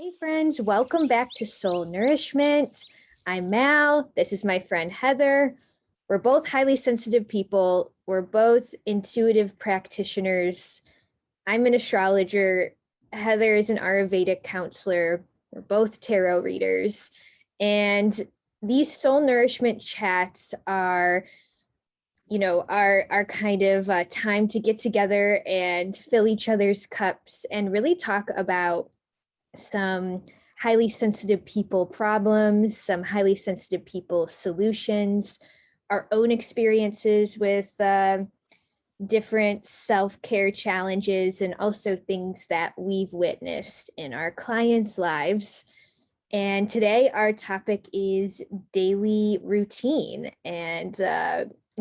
Hey friends, welcome back to Soul Nourishment. I'm Mal. This is my friend Heather. We're both highly sensitive people. We're both intuitive practitioners. I'm an astrologer. Heather is an Ayurvedic counselor. We're both tarot readers. And these Soul Nourishment chats are our kind of time to get together and fill each other's cups and really talk about some highly sensitive people problems, some highly sensitive people solutions, our own experiences with different self-care challenges, and also things that we've witnessed in our clients' lives. And today our topic is daily routine and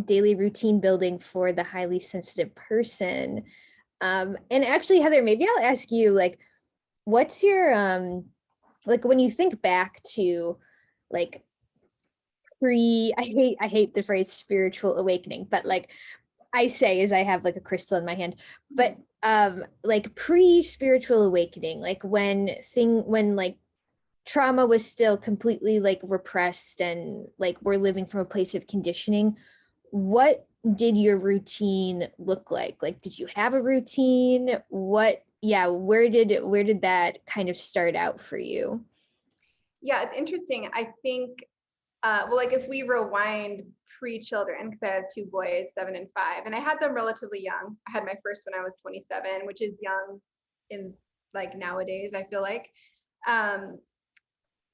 daily routine building for the highly sensitive person. And actually, Heather, maybe I'll ask you, like, what's your like when you think back to like I hate the phrase spiritual awakening, but like I say as I have like a crystal in my hand, but like pre-spiritual awakening, like when like trauma was still completely like repressed and like we're living from a place of conditioning, what did your routine look like? Like, did you have a routine? Where did that kind of start out for you? Yeah, it's interesting. I think, well, like if we rewind pre-children, because I have two boys, 7 and 5, and I had them relatively young. I had my first when I was 27, which is young in like nowadays, I feel like. Um,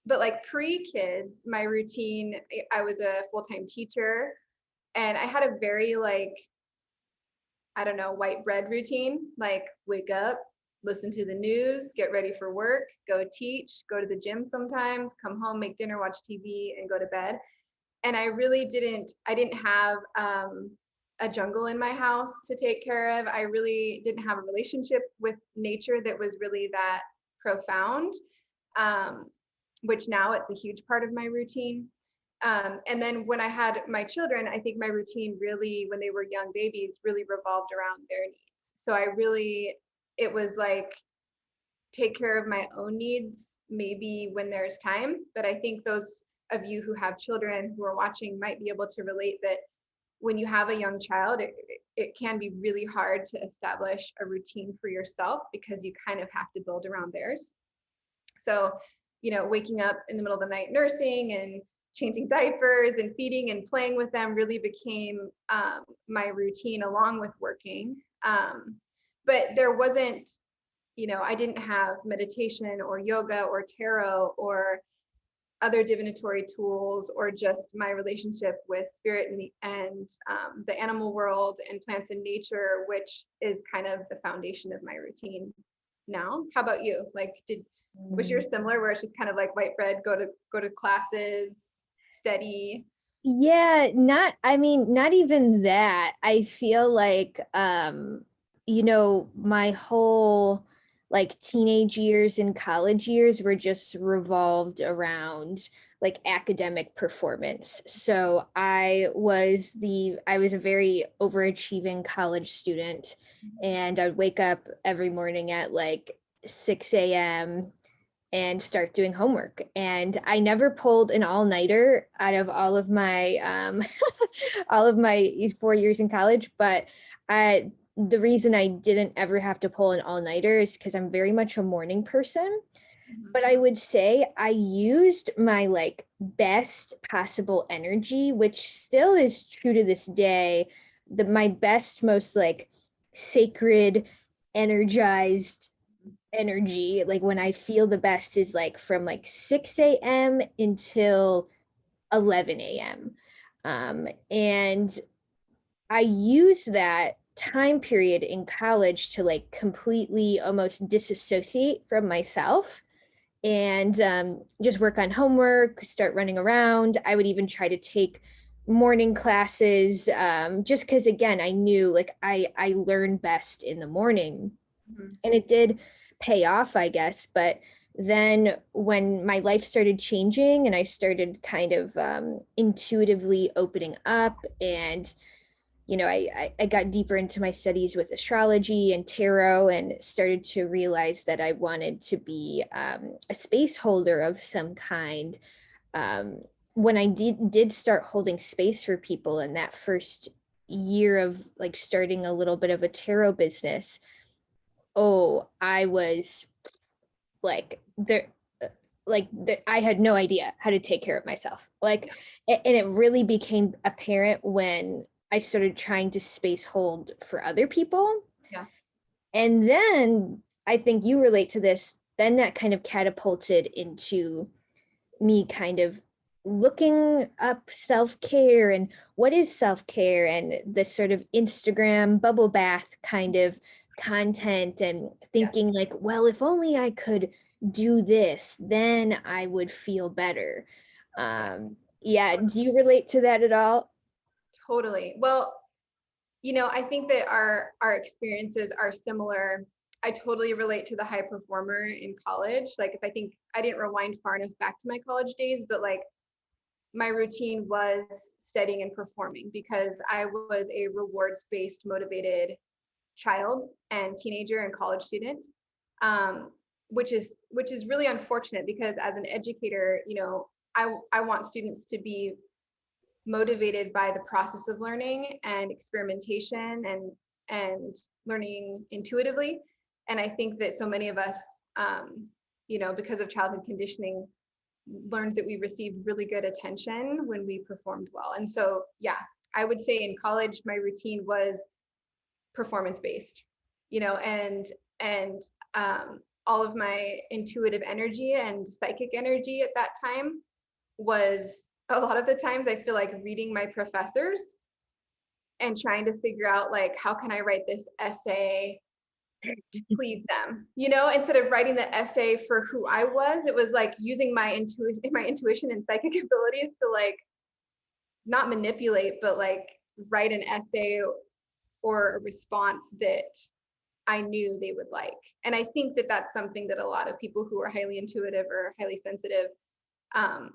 but like pre-kids, my routine, I was a full-time teacher and I had a very like, I don't know, white bread routine, like wake up, listen to the news, get ready for work, go teach, go to the gym sometimes, come home, make dinner, watch TV, and go to bed. And I didn't have a jungle in my house to take care of. I really didn't have a relationship with nature that was really that profound, um, which now it's a huge part of my routine. And then when I had my children, I think my routine really, when they were young babies, really revolved around their needs. So it was like take care of my own needs, maybe when there's time. But I think those of you who have children who are watching might be able to relate that when you have a young child, it can be really hard to establish a routine for yourself because you kind of have to build around theirs. So, waking up in the middle of the night nursing and changing diapers and feeding and playing with them really became my routine along with working. But there wasn't, I didn't have meditation or yoga or tarot or other divinatory tools or just my relationship with spirit and the animal world and plants and nature, which is kind of the foundation of my routine now. How about you? Like, was yours similar where it's just kind of like white bread, go to classes, steady? Yeah, not even that. I feel like my whole like teenage years and college years were just revolved around like academic performance. So I was a very overachieving college student, and I'd wake up every morning at like 6 a.m. and start doing homework. And I never pulled an all-nighter out of all of my all of my 4 years in college, but the reason I didn't ever have to pull an all-nighter is because I'm very much a morning person. Mhm. But I would say I used my like best possible energy, which still is true to this day. My best, most like sacred, energized energy, like when I feel the best, is like from like 6 a.m. until 11 a.m. And I used that time period in college to like completely almost disassociate from myself and just work on homework, start running around. I would even try to take morning classes, just because again I knew like I learn best in the morning, Mhm. and it did pay off, I guess. But then when my life started changing and I started kind of intuitively opening up and I got deeper into my studies with astrology and tarot and started to realize that I wanted to be a space holder of some kind. Um, when I did start holding space for people in that first year of like starting a little bit of a tarot business, oh, I was like there I had no idea how to take care of myself. And it really became apparent when I started trying to space hold for other people. Yeah. And then I think you relate to this, then that kind of catapulted into me kind of looking up self-care and what is self-care and the sort of Instagram bubble bath kind of content and Yes. thinking like, well, if only I could do this, then I would feel better. Yeah. Yeah, do you relate to that at all? Totally. Well, I think that our experiences are similar. I totally relate to the high performer in college. Like if I think I didn't rewind far enough back to my college days, but like my routine was studying and performing because I was a rewards-based motivated child and teenager and college student. Which is really unfortunate because as an educator, I want students to be motivated by the process of learning and experimentation and learning intuitively. And I think that so many of us, because of childhood conditioning, learned that we received really good attention when we performed well. And so, yeah, I would say in college, my routine was performance based, and all of my intuitive energy and psychic energy at that time was a lot of the times I feel like reading my professors and trying to figure out like how can I write this essay to please them, instead of writing the essay for who I was. It was like using my intuition and psychic abilities to like not manipulate but like write an essay or a response that I knew they would like. And I think that that's something that a lot of people who are highly intuitive or highly sensitive um,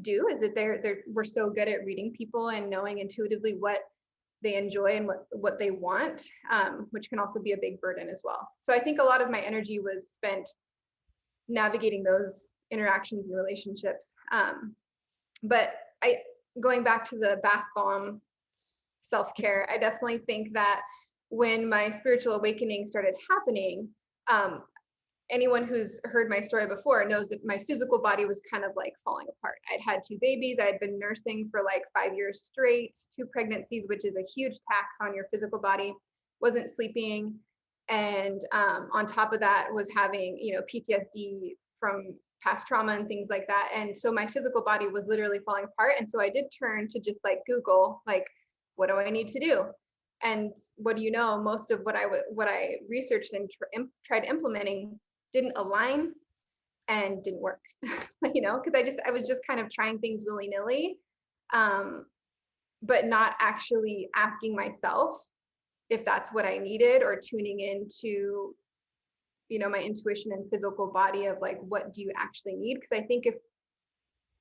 do, is that we're so good at reading people and knowing intuitively what they enjoy and what they want, which can also be a big burden as well. So I think a lot of my energy was spent navigating those interactions and relationships. But going back to the bath bomb self-care, I definitely think that when my spiritual awakening started happening, um, anyone who's heard my story before knows that my physical body was kind of like falling apart. I'd had two babies. I had been nursing for like 5 years straight, two pregnancies, which is a huge tax on your physical body. Wasn't sleeping. And on top of that was having, PTSD from past trauma and things like that. And so my physical body was literally falling apart. And so I did turn to just like Google, like, what do I need to do? And what do you know? Most of what I researched and tried implementing didn't align and didn't work, because I was just kind of trying things willy-nilly, but not actually asking myself if that's what I needed or tuning into, my intuition and physical body of like, what do you actually need? Because I think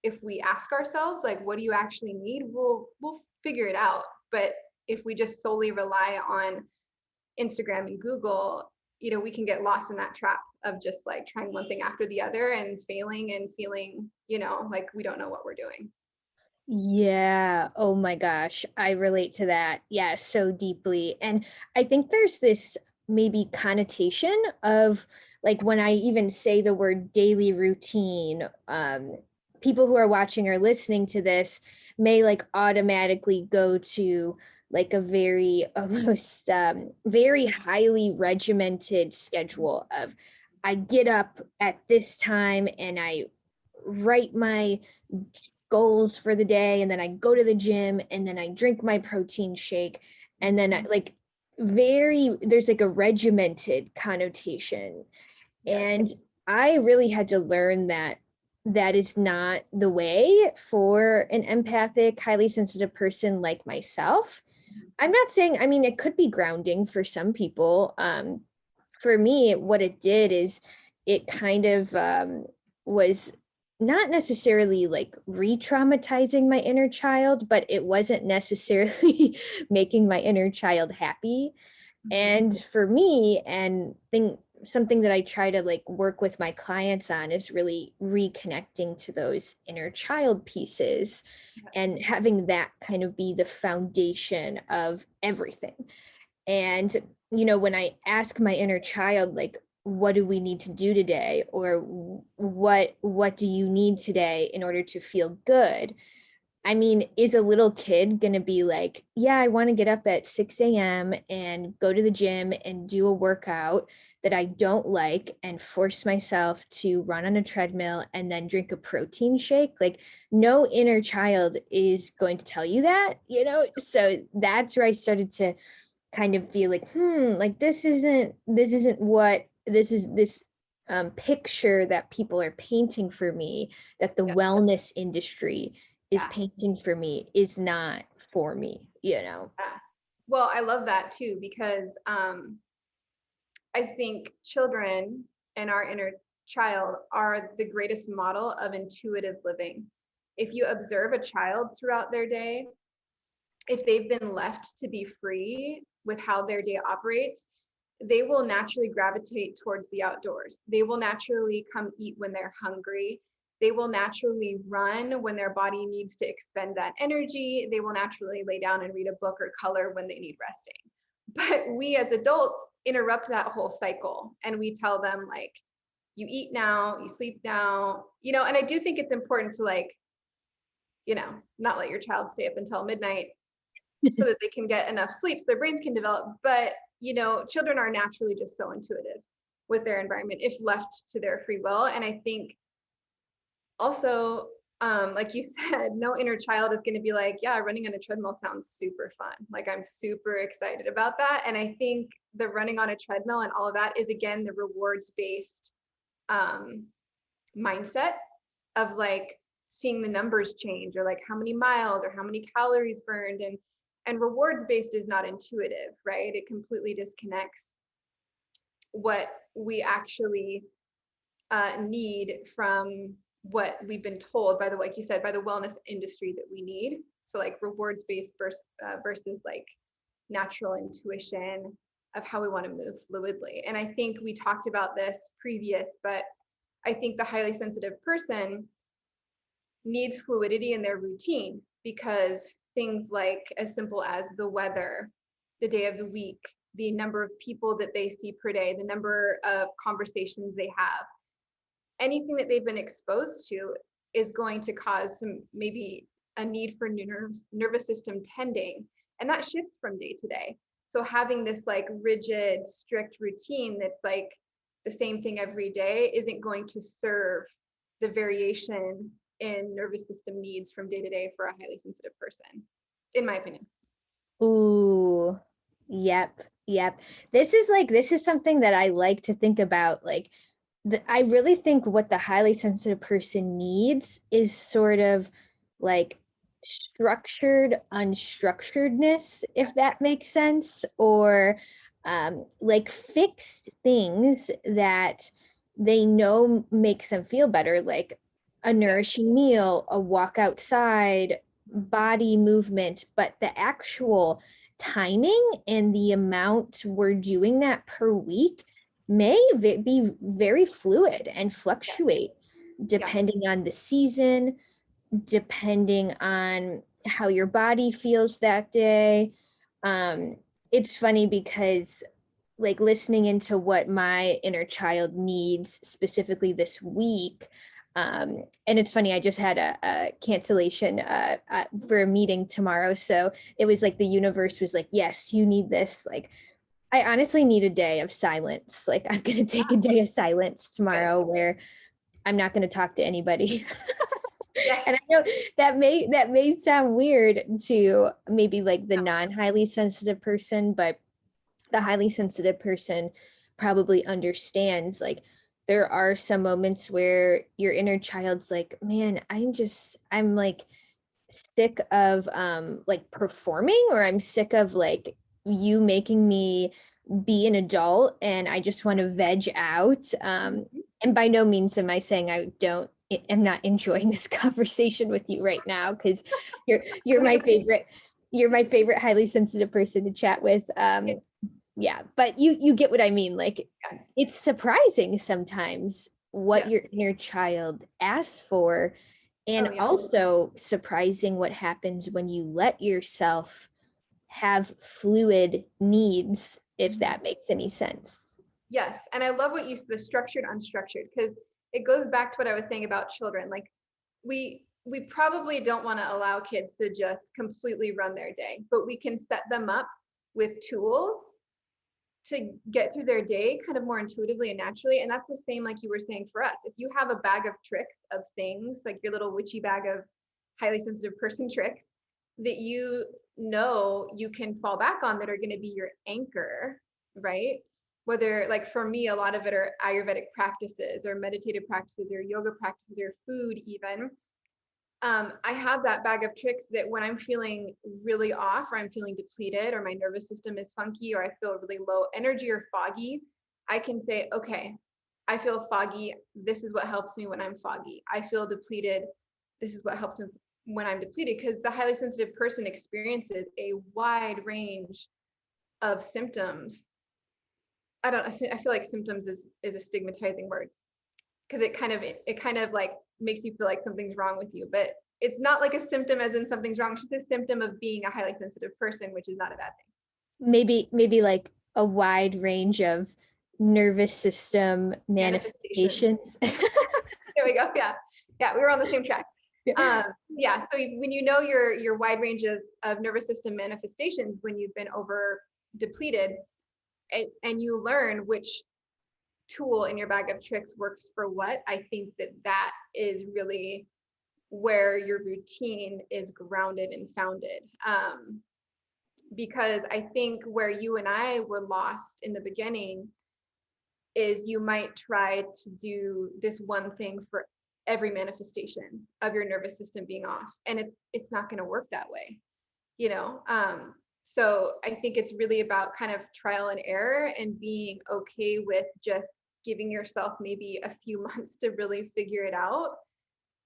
if we ask ourselves like, what do you actually need, we'll figure it out. But if we just solely rely on Instagram and Google, we can get lost in that trap of just like trying one thing after the other and failing and feeling, like we don't know what we're doing. Yeah. Oh my gosh. I relate to that. Yeah, so deeply. And I think there's this maybe connotation of like when I even say the word daily routine, people who are watching or listening to this may like automatically go to like a very almost very highly regimented schedule of I get up at this time and I write my goals for the day and then I go to the gym and then I drink my protein shake and then like there's like a regimented connotation. Yes. And I really had to learn that that is not the way for an empathic, highly sensitive person like myself. I'm not saying, I mean, it could be grounding for some people. For me, what it did is it kind of was not necessarily like re-traumatizing my inner child, but it wasn't necessarily making my inner child happy. Mhm. And for me, and think something that I try to like work with my clients on is really reconnecting to those inner child pieces Yeah. and having that kind of be the foundation of everything. And, when I ask my inner child, like, what do we need to do today? Or what do you need today in order to feel good? I mean, is a little kid going to be like, yeah, I want to get up at 6 a.m. and go to the gym and do a workout that I don't like and force myself to run on a treadmill and then drink a protein shake? Like, no inner child is going to tell you that. So that's where I started to kind of feel like, like this isn't what this picture that people are painting for me, that the Yeah. wellness industry is Yeah. painting for me is not for me. Yeah. Well, I love that too, because I think children and our inner child are the greatest model of intuitive living. If you observe a child throughout their day, if they've been left to be free with how their day operates, they will naturally gravitate towards the outdoors. They will naturally come eat when they're hungry. They will naturally run when their body needs to expend that energy. They will naturally lay down and read a book or color when they need resting. But we as adults interrupt that whole cycle and we tell them, like, you eat now, you sleep now, and I do think it's important to, like, not let your child stay up until midnight so that they can get enough sleep so their brains can develop. But, children are naturally just so intuitive with their environment if left to their free will. And I think also, like you said, no inner child is going to be like, yeah, running on a treadmill sounds super fun. Like, I'm super excited about that. And I think the running on a treadmill and all of that is, again, the rewards based um, mindset of like seeing the numbers change, or like how many miles or how many calories burned. And rewards based is not intuitive, right? It completely disconnects what we actually need from what we've been told by the, like you said, by the wellness industry that we need. So like rewards based versus like natural intuition of how we want to move fluidly. And I think we talked about this previous, but I think the highly sensitive person needs fluidity in their routine, because things like as simple as the weather, the day of the week, the number of people that they see per day, the number of conversations they have, anything that they've been exposed to is going to cause some, maybe a need for nervous system tending. And that shifts from day to day. So having this like rigid, strict routine that's like the same thing every day isn't going to serve the variation in nervous system needs from day to day for a highly sensitive person, in my opinion. Ooh, yep, yep. This is something that I like to think about. Like, I really think what the highly sensitive person needs is sort of like structured unstructuredness, if that makes sense, or like fixed things that they know makes them feel better, like a Yeah, nourishing meal, a walk outside, body movement, but the actual timing and the amount we're doing that per week may be very fluid and yeah, fluctuate yeah, depending on the season, depending on how your body feels that day. Um, it's funny because like listening into what my inner child needs specifically this week. And it's funny, I just had a cancellation for a meeting tomorrow. So it was like the universe was like, yes, you need this. Like, I honestly need a day of silence. Like, I'm going to take a day of silence good. tomorrow where I'm not going to talk to anybody. Yes. And I know that may sound weird to maybe like the non highly sensitive person, but the highly sensitive person probably understands, like, there are some moments where your inner child's like, man, I'm like sick of like performing, or I'm sick of like you making me be an adult and I just want to veg out. And by no means am I saying I don't am not enjoying this conversation with you right now because you're my favorite. You're my favorite highly sensitive person to chat with. Yeah, but you get what I mean. Like, it's surprising sometimes what Yeah. your inner child asks for, and Oh yeah. also surprising what happens when you let yourself have fluid needs, if that makes any sense. Yes, and I love what you said, the structured, unstructured, because it goes back to what I was saying about children. Like we probably don't want to allow kids to just completely run their day, but we can set them up with tools to get through their day kind of more intuitively and naturally. And that's the same like you were saying for us. If you have a bag of tricks of things, like your little witchy bag of highly sensitive person tricks that you know you can fall back on that are going to be your anchor, right? Whether like for me, a lot of it are Ayurvedic practices or meditative practices or yoga practices or food even. I have that bag of tricks that when I'm feeling really off or I'm feeling depleted or my nervous system is funky or I feel really low energy or foggy, I can say, okay, I feel foggy. This is what helps me when I'm foggy. I feel depleted. This is what helps me when I'm depleted, because the highly sensitive person experiences a wide range of symptoms. I feel like symptoms is a stigmatizing word because it kind of like makes you feel like something's wrong with you, but it's not like a symptom as in something's wrong. It's just a symptom of being a highly sensitive person, which is not a bad thing. Maybe like a wide range of nervous system Manifestation. manifestations. There we go. Yeah. Yeah. We were on the same track. Yeah. Yeah. So when you know your wide range of nervous system manifestations, when you've been over depleted and you learn which tool in your bag of tricks works for what, I think that is really where your routine is grounded and founded. Because I think where you and I were lost in the beginning is you might try to do this one thing for every manifestation of your nervous system being off, and it's not going to work that way, you know. So I think it's really about kind of trial and error and being okay with just giving yourself maybe a few months to really figure it out.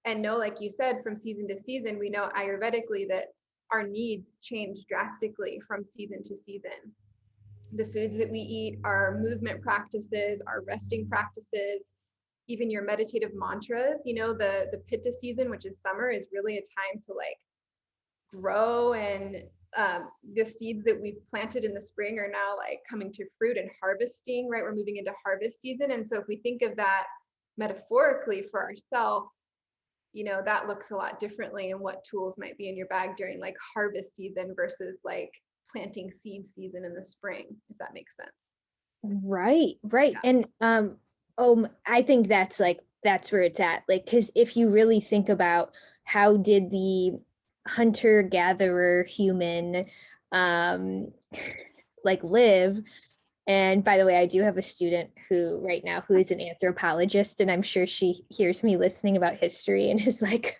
And know, like you said, from season to season, we know Ayurvedically that our needs change drastically from season to season. The foods that we eat, our movement practices, our resting practices, even your meditative mantras, you know, the pitta season, which is summer, is really a time to like grow, and the seeds that we've planted in the spring are now like coming to fruit and harvesting, right? We're moving into harvest season. And so if we think of that metaphorically for ourselves, you know, that looks a lot differently, and what tools might be in your bag during like harvest season versus like planting seed season in the spring, if that makes sense. Right, right. Yeah. And I think that's where it's at. Like, because if you really think about how did the hunter-gatherer human um like live, and by the way, I do have a student who right now who is an anthropologist, and I'm sure she hears me listening about history and is like,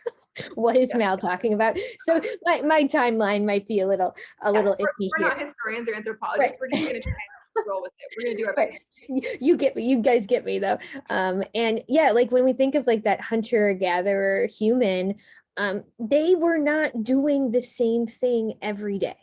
what is Yeah. Mal talking about? So my timeline might be a Yeah. little iffy We're here. not historians or Right. anthropologists. We're just going to try and roll with it. We're going to do our Right. best. You get me, you guys get me though. And yeah, like when we think of like that hunter-gatherer human, they were not doing the same thing every day.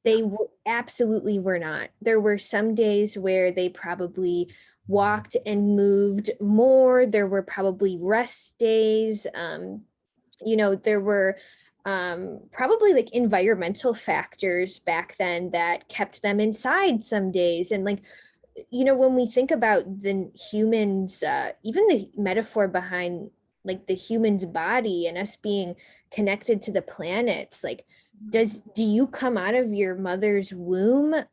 They absolutely were not. There were some days where they probably walked and moved more. There were probably rest days. There were probably like environmental factors back then that kept them inside some days. And like, when we think about the humans, even the metaphor behind like the human's body and us being connected to the planets, like, do you come out of your mother's womb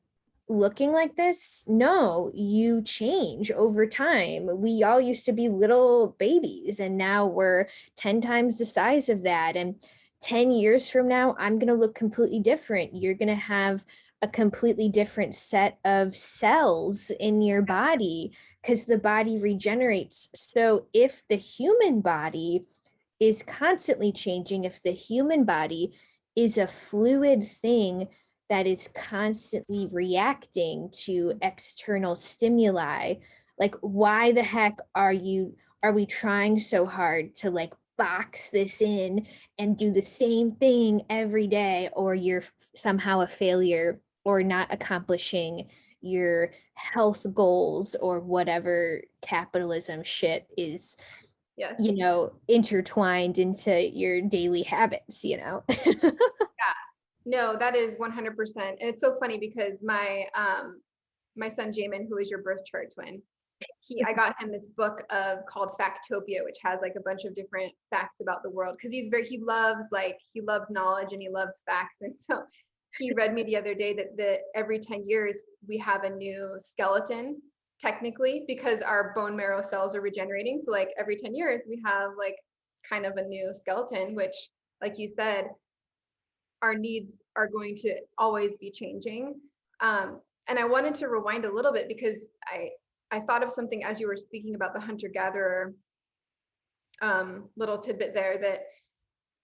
looking like this? No, you change over time. We all used to be little babies, and now we're 10 times the size of that. And 10 years from now, I'm going to look completely different. You're going to have a completely different set of cells in your body because the body regenerates. So if the human body is constantly changing, if the human body is a fluid thing that is constantly reacting to external stimuli, like why the heck are we trying so hard to like box this in and do the same thing every day, or you're somehow a failure or not accomplishing your health goals or whatever capitalism shit is, Yes. you know, intertwined into your daily habits, you know? Yeah. No, that is 100%. And it's so funny because my son Jamin, who is your birth chart twin, I got him this book of called Factopia, which has like a bunch of different facts about the world, because he loves knowledge and he loves facts. And so he read me the other day that every 10 years we have a new skeleton, technically, because our bone marrow cells are regenerating. So like every 10 years we have like kind of a new skeleton, which, like you said, our needs are going to always be changing. And I wanted to rewind a little bit because I thought of something as you were speaking about the hunter-gatherer, little tidbit there, that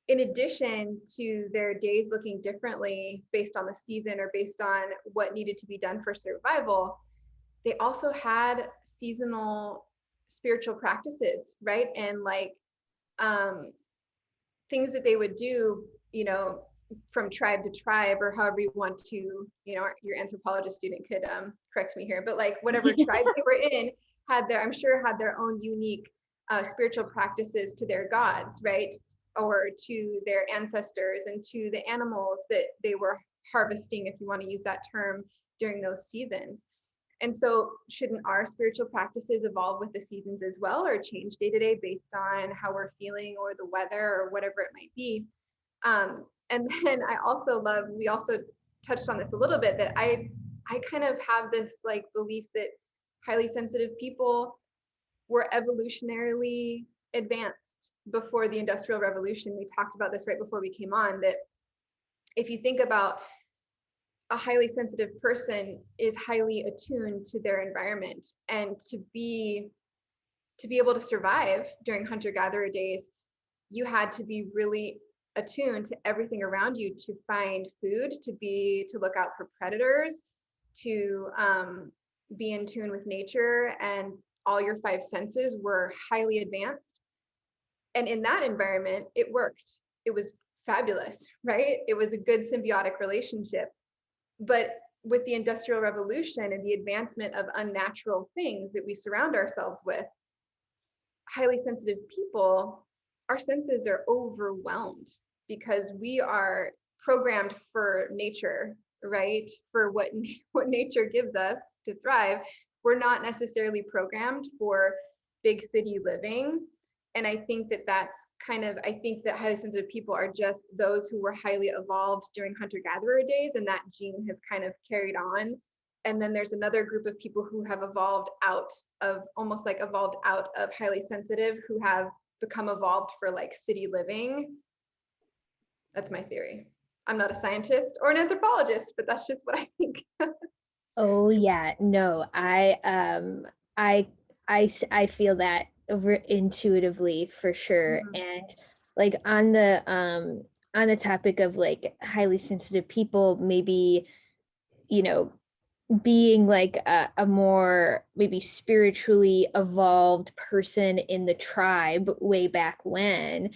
in addition to their days looking differently based on the season or based on what needed to be done for survival, they also had seasonal spiritual practices, right? And like um, things that they would do, from tribe to tribe, or however you want to, your anthropologist student could correct me here, but like whatever tribe they were in I'm sure had their own unique spiritual practices to their gods, right? Or to their ancestors and to the animals that they were harvesting, if you want to use that term, during those seasons. And so shouldn't our spiritual practices evolve with the seasons as well, or change day to day based on how we're feeling or the weather or whatever it might be? And then we also touched on this a little bit, that I kind of have this like belief that highly sensitive people were evolutionarily advanced before the Industrial Revolution. We talked about this right before we came on, that if you think about a highly sensitive person is highly attuned to their environment, and to be able to survive during hunter-gatherer days, you had to be really attuned to everything around you, to find food, to look out for predators, to be in tune with nature, and all your five senses were highly advanced. And in that environment, it worked. It was fabulous, right? It was a good symbiotic relationship. But with the Industrial Revolution and the advancement of unnatural things that we surround ourselves with, highly sensitive people, our senses are overwhelmed because we are programmed for nature, right? For what nature gives us to thrive. We're not necessarily programmed for big city living. And I think I think that highly sensitive people are just those who were highly evolved during hunter-gatherer days, and that gene has kind of carried on. And then there's another group of people who have evolved out of highly sensitive, who have become evolved for like city living. That's my theory. I'm not a scientist or an anthropologist, but that's just what I think. Oh yeah, no, I feel that intuitively for sure. Mhm. And like on the topic of like highly sensitive people, maybe, you know, being like a more maybe spiritually evolved person in the tribe way back when.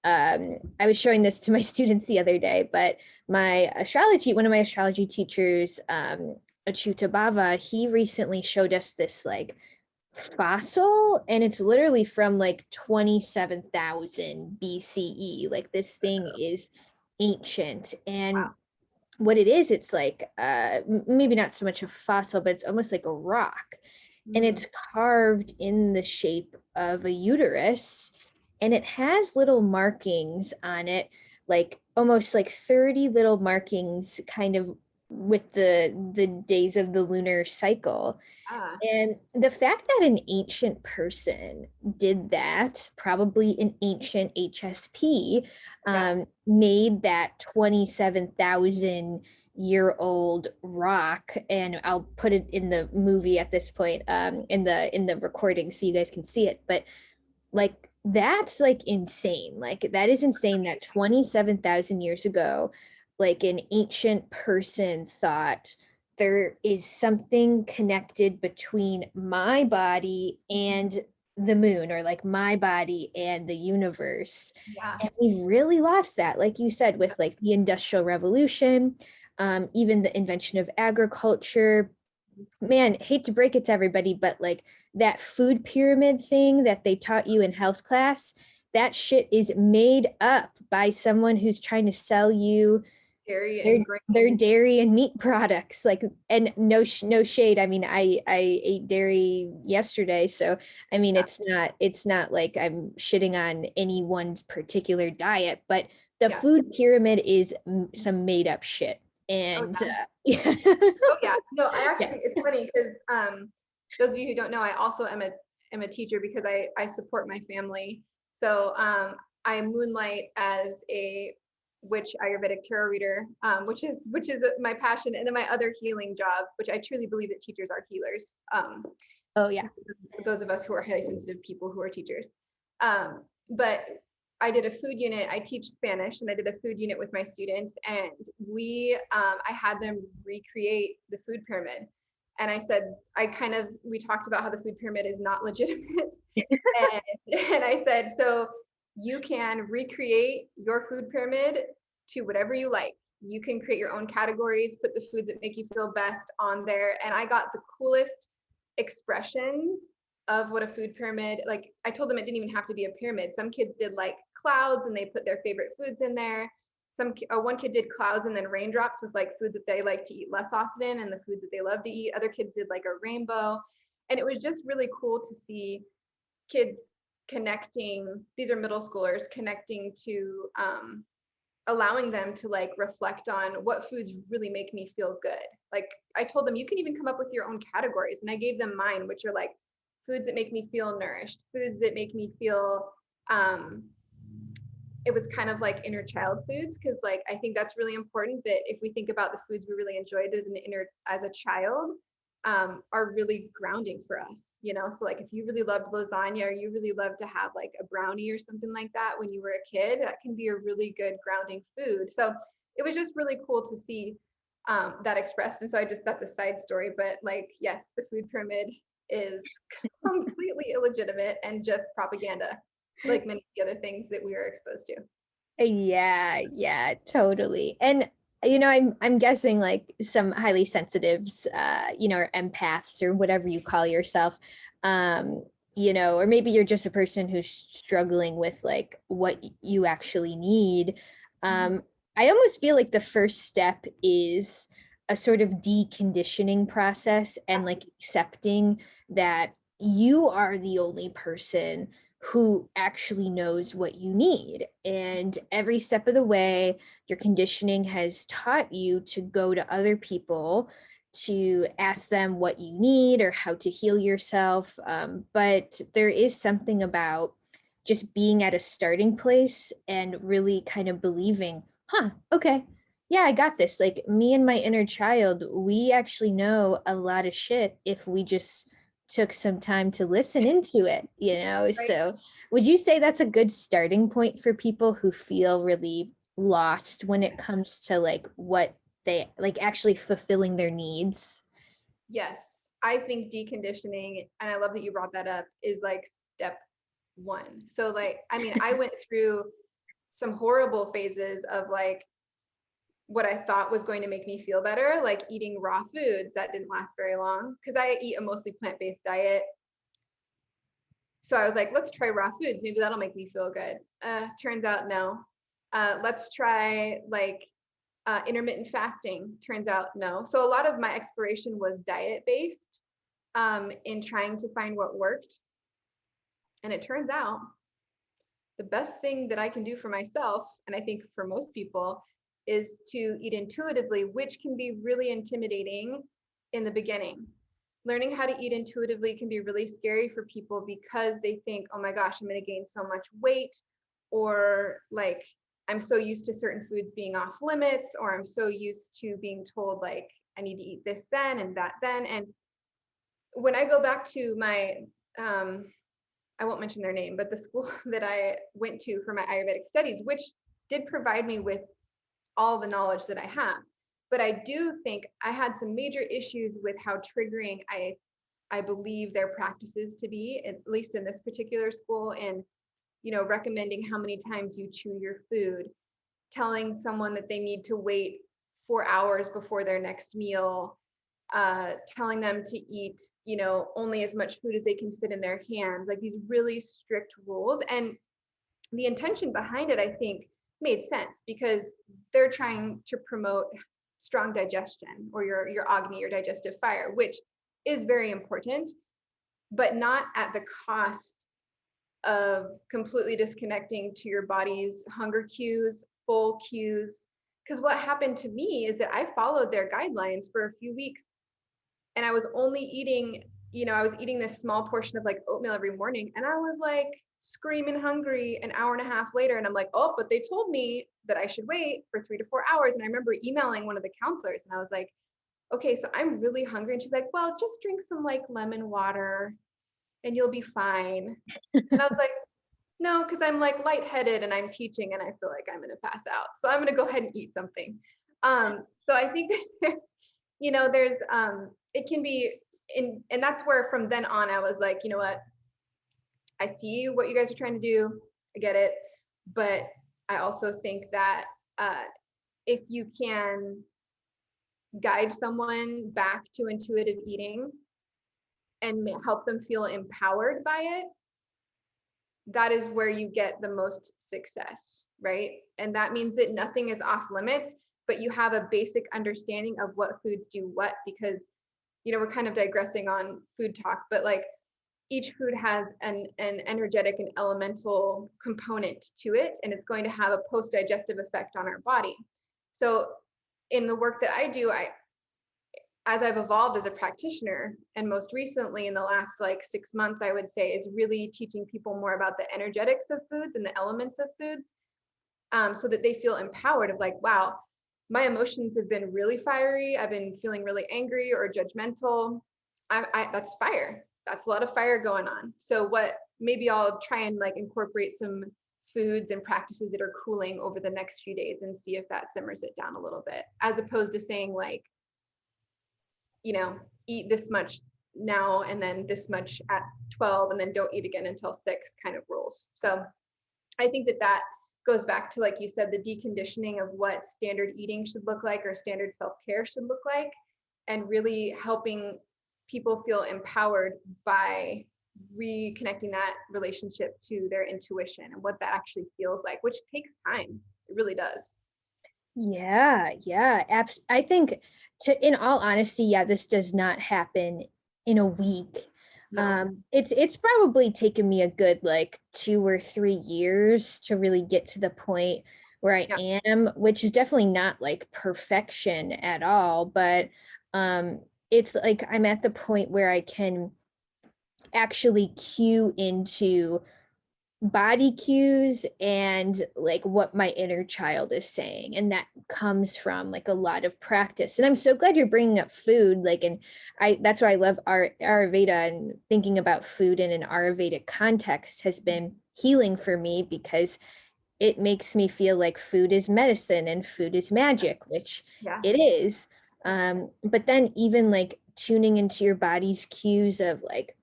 I was showing this to my students the other day, but one of my astrology teachers, Achuta Bava, he recently showed us this like fossil, and it's literally from like 27,000 BCE. Like this thing is ancient. And Wow. what it is, it's like maybe not so much a fossil, but it's almost like a rock, and Mm. it's carved in the shape of a uterus, and it has little markings on it, like almost like 30 little markings, kind of with the days of the lunar cycle. Ah, And the fact that an ancient person did that, probably an ancient HSP, yeah. made that 27,000-year-old rock, and I'll put it in the movie at this point, in the recording so you guys can see it. But like that's like insane. Like that is insane that 27,000 years ago, like an ancient person thought there is something connected between my body and the moon, or like my body and the universe. Yeah. And we've really lost that, like you said, with like the Industrial Revolution, even the invention of agriculture. Man, hate to break it to everybody, but like that food pyramid thing that they taught you in health class, that shit is made up by someone who's trying to sell you Dairy their and their grains. dairy and meat products. Like, and no shade, I mean, I ate dairy yesterday, so I mean, Yeah. it's not like I'm shitting on anyone's particular diet, but the Yeah. food pyramid is some made up shit. Oh, And yeah. yeah. Oh, yeah. No, I Yeah. actually, it's funny because those of you who don't know, I also am a teacher because I support my family. So I moonlight as a witch Ayurvedic tarot reader, which is my passion, and then my other healing job, which I truly believe that teachers are healers. Oh yeah. Those of us who are highly sensitive people who are teachers. But I did a food unit. I teach Spanish, and I did a food unit with my students, and I had them recreate the food pyramid. And I said, we talked about how the food pyramid is not legitimate. And I said, so you can recreate your food pyramid to whatever you like. You can create your own categories, put the foods that make you feel best on there. And I got the coolest expressions of what a food pyramid, like I told them it didn't even have to be a pyramid. Some kids did like clouds and they put their favorite foods in there. One kid did clouds and then raindrops with like foods that they like to eat less often and the foods that they love to eat. Other kids did like a rainbow. And it was just really cool to see kids connecting. These are middle schoolers connecting to allowing them to like reflect on what foods really make me feel good. Like I told them you can even come up with your own categories, and I gave them mine, which are like foods that make me feel nourished, foods that make me feel it was kind of like inner child foods, because like I think that's really important, that if we think about the foods we really enjoyed as a child, are really grounding for us, you know. So like if you really loved lasagna, or you really loved to have like a brownie or something like that when you were a kid, that can be a really good grounding food. So it was just really cool to see that expressed. And so that's a side story, but like yes, the food pyramid is completely illegitimate and just propaganda, like many of the other things that we are exposed to. Yeah, yeah, totally. And I'm guessing like some highly sensitives, or empaths or whatever you call yourself, um, or maybe you're just a person who's struggling with like what you actually need. Mhm. Um, I almost feel like the first step is a sort of deconditioning process, and like accepting that you are the only person who actually knows what you need. And every step of the way, your conditioning has taught you to go to other people to ask them what you need or how to heal yourself. But there is something about just being at a starting place and really kind of believing, okay, yeah, I got this. Like me and my inner child, we actually know a lot of shit if we just took some time to listen into it. Right. So would you say that's a good starting point for people who feel really lost when it comes to like what they like actually fulfilling their needs? Yes, I think deconditioning, and I love that you brought that up, is like step one. So like, I mean, I went through some horrible phases of like what I thought was going to make me feel better, like eating raw foods. That didn't last very long because I eat a mostly plant-based diet. So I was like, let's try raw foods. Maybe that'll make me feel good. Turns out no. Let's try like intermittent fasting. Turns out no. So a lot of my exploration was diet based, in trying to find what worked. And it turns out the best thing that I can do for myself, and I think for most people, is to eat intuitively, which can be really intimidating in the beginning. Learning how to eat intuitively can be really scary for people because they think, oh my gosh, I'm going to gain so much weight, or like I'm so used to certain foods being off limits, or I'm so used to being told like I need to eat this then and that then. And when I go back to my I won't mention their name, but the school that I went to for my Ayurvedic studies, which did provide me with all the knowledge that I have. But I do think I had some major issues with how triggering I I believe their practices to be, at least in this particular school, and recommending how many times you chew your food, telling someone that they need to wait 4 hours before their next meal, telling them to eat, only as much food as they can fit in their hands, like these really strict rules. And the intention behind it, I think, made sense because they're trying to promote strong digestion, or your agni, your digestive fire, which is very important, but not at the cost of completely disconnecting to your body's hunger cues, full cues. Because what happened to me is that I followed their guidelines for a few weeks, and I was only eating, I was eating this small portion of like oatmeal every morning, and I was like screaming hungry an hour and a half later. And I'm like, oh, but they told me that I should wait for 3 to 4 hours. And I remember emailing one of the counselors, and I was like, okay, so I'm really hungry. And she's like, well, just drink some like lemon water and you'll be fine. And I was like, no, because I'm like lightheaded and I'm teaching and I feel like I'm going to pass out. So I'm going to go ahead and eat something. So I think there's, it can be and that's where from then on, I was like, you know what? I see what you guys are trying to do. I get it. But I also think that if you can guide someone back to intuitive eating and help them feel empowered by it, that is where you get the most success, right? And that means that nothing is off limits, but you have a basic understanding of what foods do what, because, we're kind of digressing on food talk, but like each food has an energetic and elemental component to it, and it's going to have a post-digestive effect on our body. So in the work that I do, as I've evolved as a practitioner, and most recently in the last like 6 months, I would say, is really teaching people more about the energetics of foods and the elements of foods, so that they feel empowered of like, wow, my emotions have been really fiery. I've been feeling really angry or judgmental. That's fire. That's a lot of fire going on. So maybe I'll try and like incorporate some foods and practices that are cooling over the next few days and see if that simmers it down a little bit, as opposed to saying like, eat this much now and then this much at 12 and then don't eat again until 6 kind of rules. So I think that goes back to, like you said, the deconditioning of what standard eating should look like or standard self-care should look like, and really helping people feel empowered by reconnecting that relationship to their intuition and what that actually feels like, which takes time. It really does. Yeah, I think, in all honesty, yeah, this does not happen in a week. No. It's probably taken me a good like 2 or 3 years to really get to the point where I Yeah. am, which is definitely not like perfection at all, but it's like I'm at the point where I can actually cue into body cues and like what my inner child is saying, and that comes from like a lot of practice. And I'm so glad you're bringing up food, like, and that's why I love Ayurveda, and thinking about food in an Ayurvedic context has been healing for me, because it makes me feel like food is medicine and food is magic, which Yeah. it is. But then even like tuning into your body's cues of like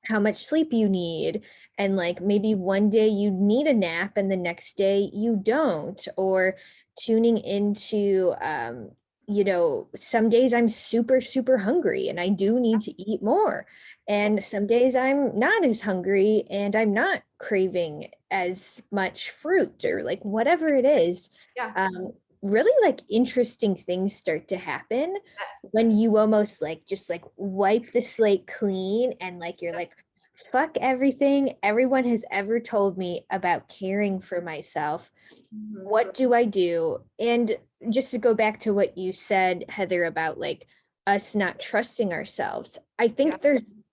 how much sleep you need, and like maybe one day you need a nap and the next day you don't, or tuning into some days I'm super hungry and I do need to eat more, and some days I'm not as hungry and I'm not craving as much fruit, or like whatever it is. Yeah. Really like interesting things start to happen Yes. when you almost like just like wipe the slate clean, and like you're like, fuck everything everyone has ever told me about caring for myself. Mhm. What do I do? And just to go back to what you said, Heather, about like us not trusting ourselves, I Yeah. think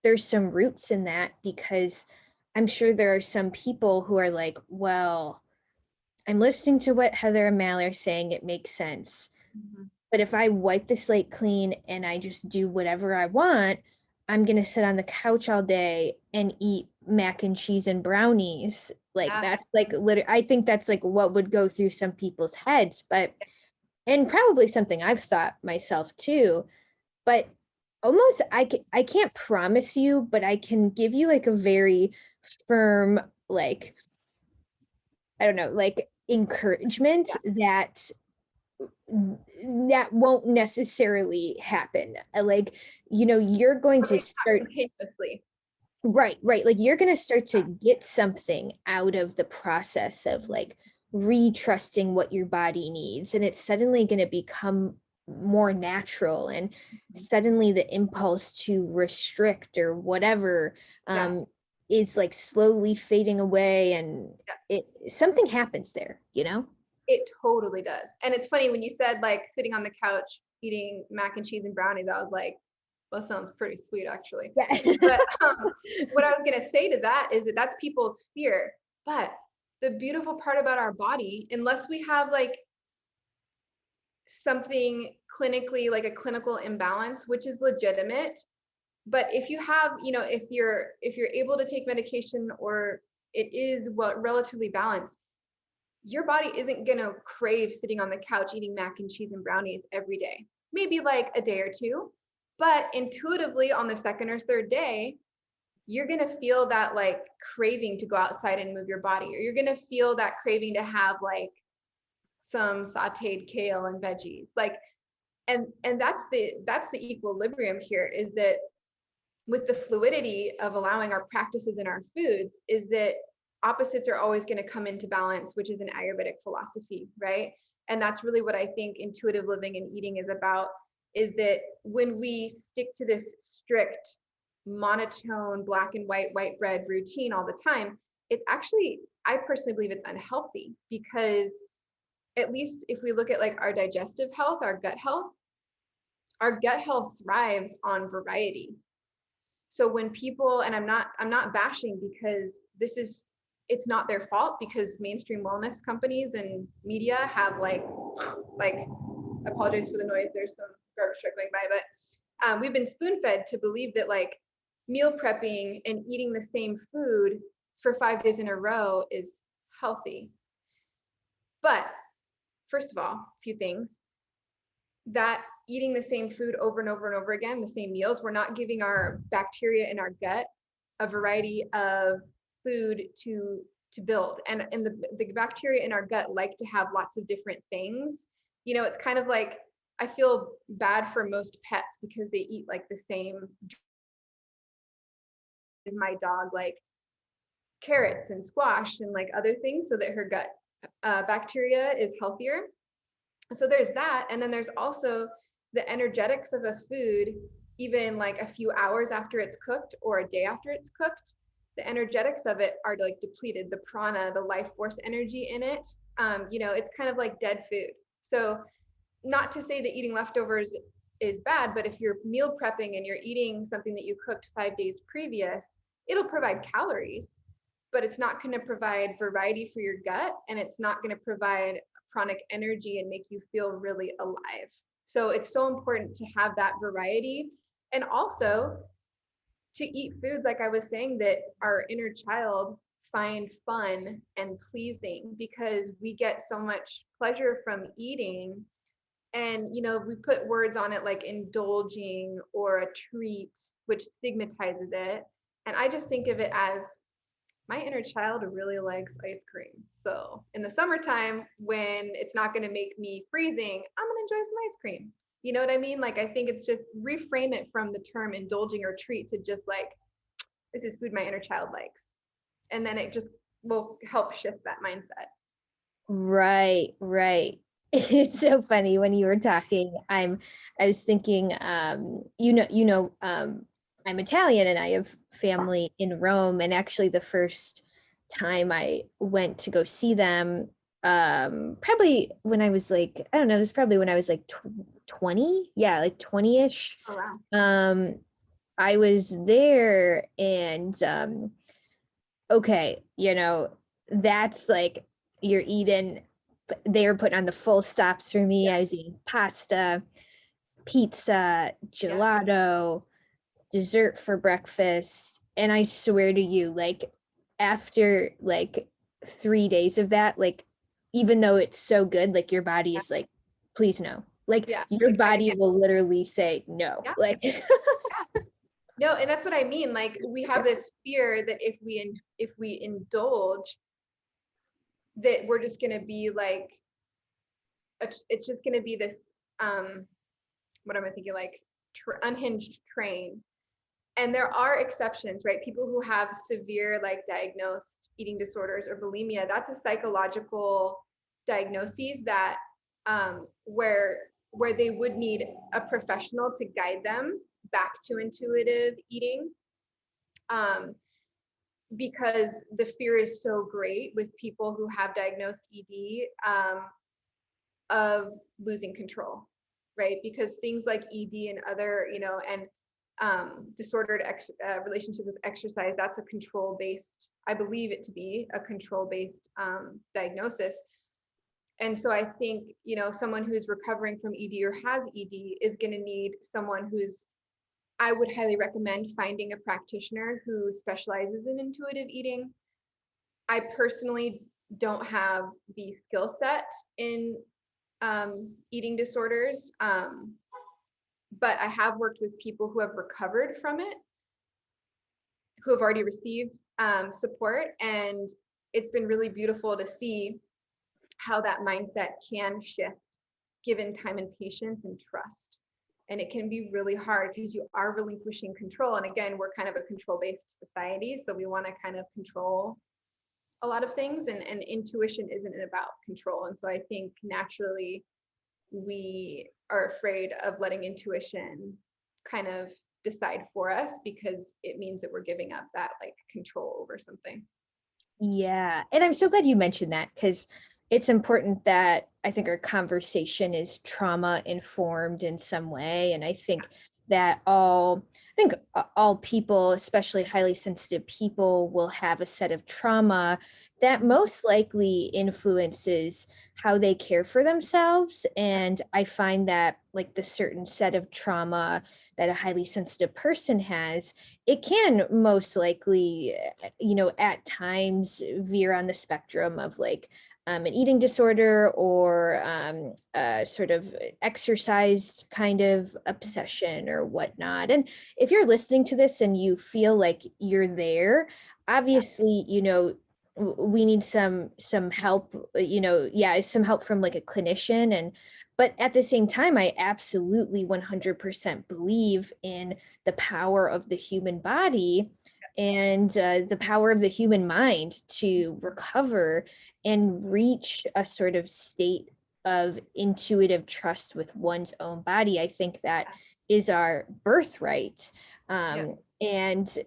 there's some roots in that, because I'm sure there are some people who are like, well, I'm listening to what Heather and Mal are saying, it makes sense. Mhm. But if I wipe the slate clean and I just do whatever I want, I'm going to sit on the couch all day and eat mac and cheese and brownies. Like Yeah. that's like literally, I think that's like what would go through some people's heads, and probably something I've thought myself too. But almost, I can't promise you, but I can give you like a very firm, like, I don't know, like encouragement Yeah, that that won't necessarily happen. Like, you're going or to maybe start. not continuously. Right, right. Like you're going to start to Yeah. get something out of the process of like retrusting what your body needs. And it's suddenly going to become more natural. And Mhm. suddenly the impulse to restrict or whatever Yeah, um, is like slowly fading away. And yeah, something happens there, you know? it totally does. And it's funny when you said like sitting on the couch eating mac and cheese and brownies, I was like, well, sounds pretty sweet actually. Yeah. But what I was gonna say to that is that that's people's fear. But the beautiful part about our body, unless we have like something clinically, like a clinical imbalance, which is legitimate, but if you have, if you're able to take medication or it is well relatively balanced, your body isn't going to crave sitting on the couch eating mac and cheese and brownies every day. Maybe like a day or two, but intuitively on the second or third day, you're going to feel that like craving to go outside and move your body, or you're going to feel that craving to have like some sauteed kale and veggies. Like, and that's the equilibrium here, is that with the fluidity of allowing our practices and our foods, is that opposites are always going to come into balance, which is an Ayurvedic philosophy, right? And that's really what I think intuitive living and eating is about, is that when we stick to this strict, monotone, black and white bread routine all the time, it's actually, I personally believe it's unhealthy, because at least if we look at like our digestive health, our gut health thrives on variety. So when people, and I'm not bashing, because it's not their fault, because mainstream wellness companies and media have like I apologize for the noise, there's some garbage truck going by, but we've been spoon fed to believe that like meal prepping and eating the same food for 5 days in a row is healthy. But first of all, a few things: that eating the same food over and over and over again, the same meals, we're not giving our bacteria in our gut a variety of food to build. And the bacteria in our gut like to have lots of different things. It's kind of like, I feel bad for most pets because they eat like the same. My dog like carrots and squash and like other things so that her gut bacteria is healthier. So there's that. And then there's also the energetics of a food, even like a few hours after it's cooked or a day after it's cooked. The energetics of it are like depleted, the prana, the life force energy in it. It's kind of like dead food. So, not to say that eating leftovers is bad, but if you're meal prepping and you're eating something that you cooked 5 days previous, it'll provide calories, but it's not going to provide variety for your gut, and it's not going to provide chronic energy and make you feel really alive. So it's so important to have that variety, and also to eat foods, like I was saying, that our inner child find fun and pleasing, because we get so much pleasure from eating. And we put words on it like indulging or a treat, which stigmatizes it. And I just think of it as, my inner child really likes ice cream. So in the summertime, when it's not going to make me freezing, I'm going to enjoy some ice cream. You know what I mean? Like, I think it's just reframe it from the term indulging or treat to just like, this is food my inner child likes. And then it just will help shift that mindset. Right, right. It's so funny when you were talking. I was thinking, I'm Italian and I have family in Rome. And actually the first time I went to go see them, probably when I was like, I don't know, this is probably when I was like 20. Yeah, like 20-ish. Oh, wow. Um, I was there and okay, that's like you're eating, they were putting on the full stops for me. Yeah. I was eating pasta, pizza, Yeah. gelato, dessert for breakfast. And I swear to you, like after like 3 days of that, like even though it's so good, like your body Yeah. is like, please no. Like Yeah, your like fighting body it. will literally say no. Yeah, Like yeah. No, and that's what I mean. Like we have this fear that if we indulge, that we're just gonna be like it's just gonna be this what am I thinking, like unhinged train. And there are exceptions, right? People who have severe, like diagnosed eating disorders or bulimia, that's a psychological diagnoses that where they would need a professional to guide them back to intuitive eating, um, because the fear is so great with people who have diagnosed ED, of losing control, right? Because things like ED and other, and disordered relationship with exercise, that's a control based, I believe it to be a control based diagnosis. And so I think, someone who's recovering from ED or has ED is going to need someone who's, I would highly recommend finding a practitioner who specializes in intuitive eating. I personally don't have the skill set in eating disorders, but I have worked with people who have recovered from it, who have already received support, and it's been really beautiful to see how that mindset can shift given time and patience and trust. And it can be really hard because you are relinquishing control. And again, we're kind of a control-based society, so we want to kind of control a lot of things, and intuition isn't about control. And so I think naturally we are afraid of letting intuition kind of decide for us because it means that we're giving up that like control over something. yeah. And I'm so glad you mentioned that because it's important that I think our conversation is trauma informed in some way. And I think that all people, especially highly sensitive people, will have a set of trauma that most likely influences how they care for themselves. And I find that like the certain set of trauma that a highly sensitive person has, it can most likely, at times veer on the spectrum of like an eating disorder or a sort of exercise kind of obsession or whatnot. And if you're listening to this and you feel like you're there, Yeah, obviously, we need some help, yeah, some help from like a clinician. And but at the same time, I absolutely 100% believe in the power of the human body and the power of the human mind to recover and reach a sort of state of intuitive trust with one's own body. I think that is our birthright. yeah, And,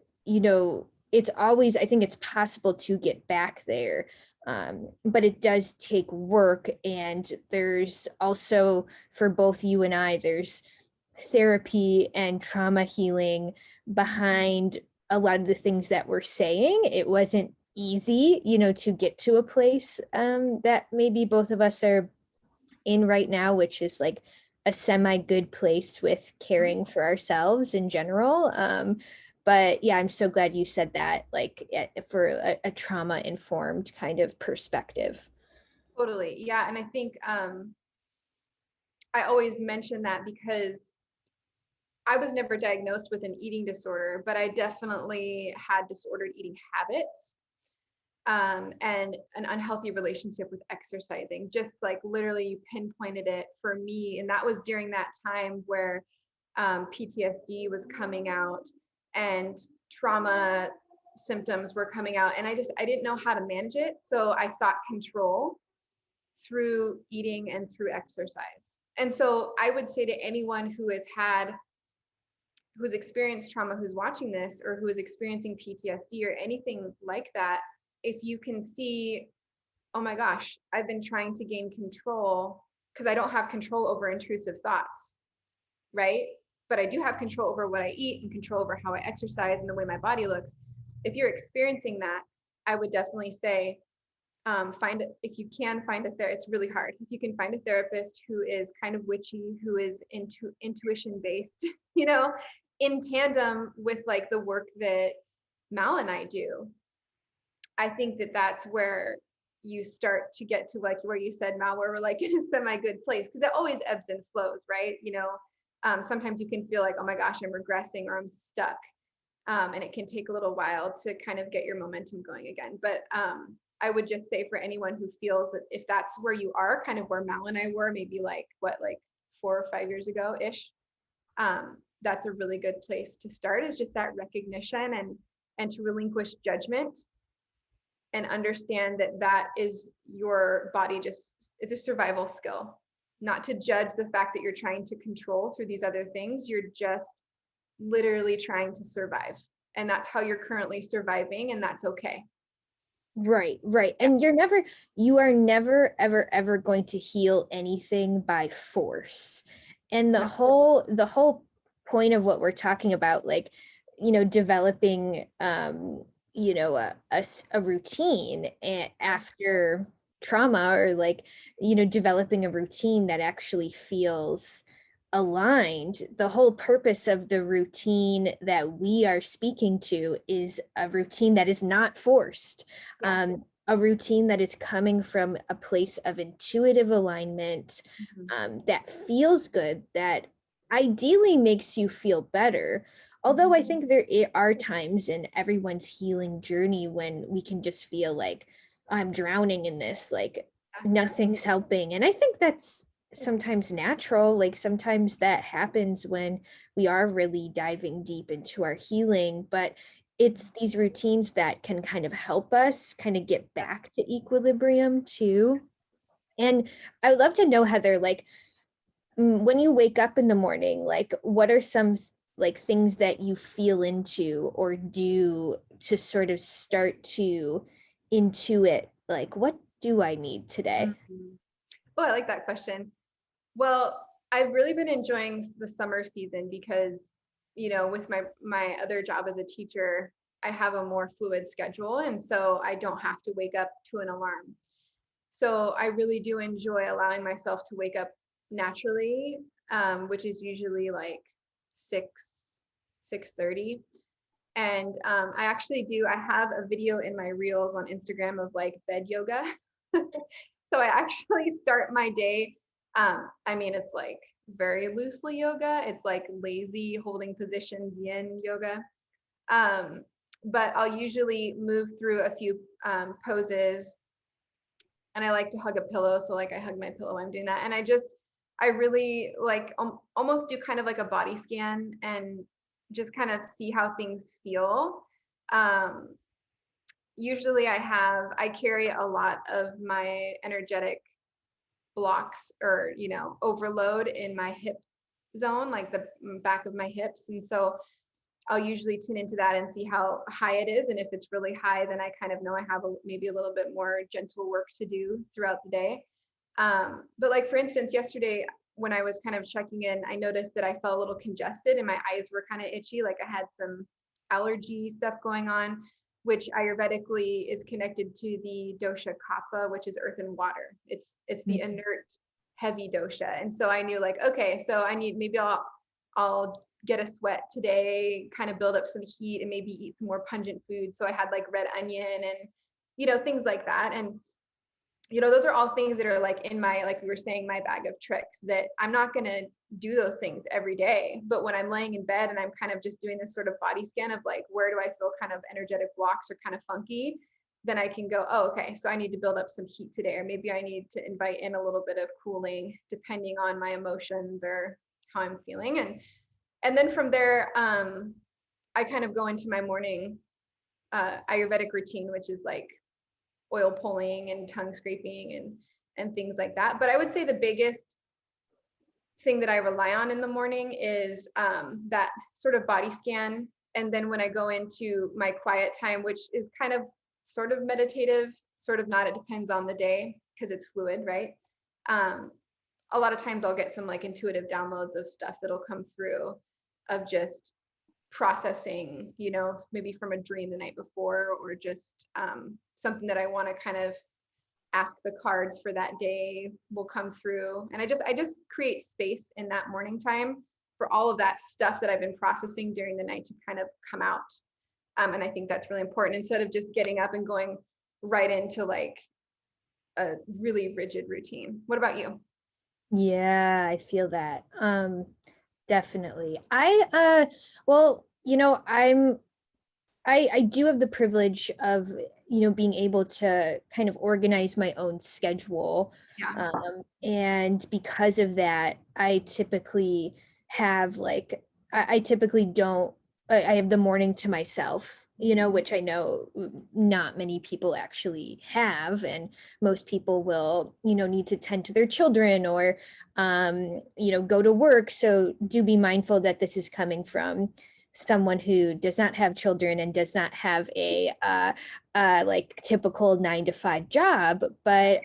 it's always, I think it's possible to get back there. But it does take work. And there's also, for both you and I, there's therapy and trauma healing behind a lot of the things that we're saying. It wasn't easy, to get to a place that maybe both of us are in right now, which is like a semi good place with caring for ourselves in general. But yeah, I'm so glad you said that, like for a trauma informed kind of perspective. totally. Yeah, and I think I always mention that because I was never diagnosed with an eating disorder, but I definitely had disordered eating habits, and an unhealthy relationship with exercising. Just like literally, you pinpointed it for me, and that was during that time where PTSD was coming out and trauma symptoms were coming out, and I didn't know how to manage it, so I sought control through eating and through exercise. And so I would say to anyone who's experienced trauma, who's watching this, or who is experiencing PTSD or anything like that, if you can see, oh my gosh, I've been trying to gain control because I don't have control over intrusive thoughts, right? But I do have control over what I eat and control over how I exercise and the way my body looks. If you're experiencing that, I would definitely say, if you can find a therapist. It's really hard. If you can find a therapist who is kind of witchy, who is intuition based, in tandem with like the work that Mal and I do, I think that that's where you start to get to like where you said, Mal, where we're like in a semi-good place, because it always ebbs and flows, right? Sometimes you can feel like, oh my gosh, I'm regressing or I'm stuck. And it can take a little while to kind of get your momentum going again. But I would just say for anyone who feels that if that's where you are, kind of where Mal and I were, maybe like 4 or 5 years ago ish, that's a really good place to start, is just that recognition and to relinquish judgment and understand that that is your body, just it's a survival skill, not to judge the fact that you're trying to control through these other things. You're just literally trying to survive, and that's how you're currently surviving, and that's okay. Right, right. Yeah. And you are never, ever, ever going to heal anything by force. And No. the whole point of what we're talking about, like, developing, a routine after trauma, or like, developing a routine that actually feels aligned. The whole purpose of the routine that we are speaking to is a routine that is not forced, Yeah. a routine that is coming from a place of intuitive alignment, that feels good, that ideally makes you feel better. Although I think there are times in everyone's healing journey when we can just feel like, I'm drowning in this, like nothing's helping. And I think that's sometimes natural. Like sometimes that happens when we are really diving deep into our healing, but it's these routines that can kind of help us kind of get back to equilibrium too. And I would love to know, Heather, like, when you wake up in the morning, like what are some like things that you feel into or do to sort of start to intuit, like, what do I need today? Mhm. Oh, I like that question. Well, I've really been enjoying the summer season because, with my other job as a teacher, I have a more fluid schedule, and so I don't have to wake up to an alarm. So I really do enjoy allowing myself to wake up naturally, which is usually like 6:30. And I actually do. I have a video in my reels on Instagram of like bed yoga. So I actually start my day. I mean, it's like very loosely yoga. It's like lazy holding positions yin yoga. Um, but I'll usually move through a few poses, and I like to hug a pillow. So like I hug my pillow while I'm doing that. And I really like almost do kind of like a body scan and just kind of see how things feel. Um, Usually I carry a lot of my energetic blocks or, overload in my hip zone, like the back of my hips. And so I'll usually tune into that and see how high it is. And if it's really high, then I kind of know I have maybe a little bit more gentle work to do throughout the day. But like, for instance, yesterday when I was kind of checking in, I noticed that I felt a little congested and my eyes were kind of itchy. Like I had some allergy stuff going on, which Ayurvedically is connected to the dosha kapha, which is earth and water. It's the inert, heavy dosha. And so I knew like, okay, so maybe I'll get a sweat today, kind of build up some heat and maybe eat some more pungent food. So I had like red onion and, things like that. And, those are all things that are like in my, like we were saying, my bag of tricks that I'm not going to do those things every day. But when I'm laying in bed and I'm kind of just doing this sort of body scan of like, where do I feel kind of energetic blocks or kind of funky? Then I can go, oh, okay, so I need to build up some heat today, or maybe I need to invite in a little bit of cooling depending on my emotions or how I'm feeling. And then from there, I kind of go into my morning Ayurvedic routine, which is like oil pulling and tongue scraping and things like that. But I would say the biggest thing that I rely on in the morning is that sort of body scan. And then when I go into my quiet time, which is kind of sort of meditative, sort of not, it depends on the day because it's fluid, right? A lot of times I'll get some like intuitive downloads of stuff that'll come through of just processing, maybe from a dream the night before, or just something that I want to kind of ask the cards for that day will come through. And I just create space in that morning time for all of that stuff that I've been processing during the night to kind of come out. And I think that's really important, instead of just getting up and going right into like a really rigid routine. What about you? Yeah, I feel that. Definitely. Well, I do have the privilege of, being able to kind of organize my own schedule. Yeah. And because of that, I typically have like, I typically don't, I have the morning to myself, which I know not many people actually have. And most people will, need to tend to their children or, go to work. So do be mindful that this is coming from someone who does not have children and does not have a like typical 9 to 5 job. But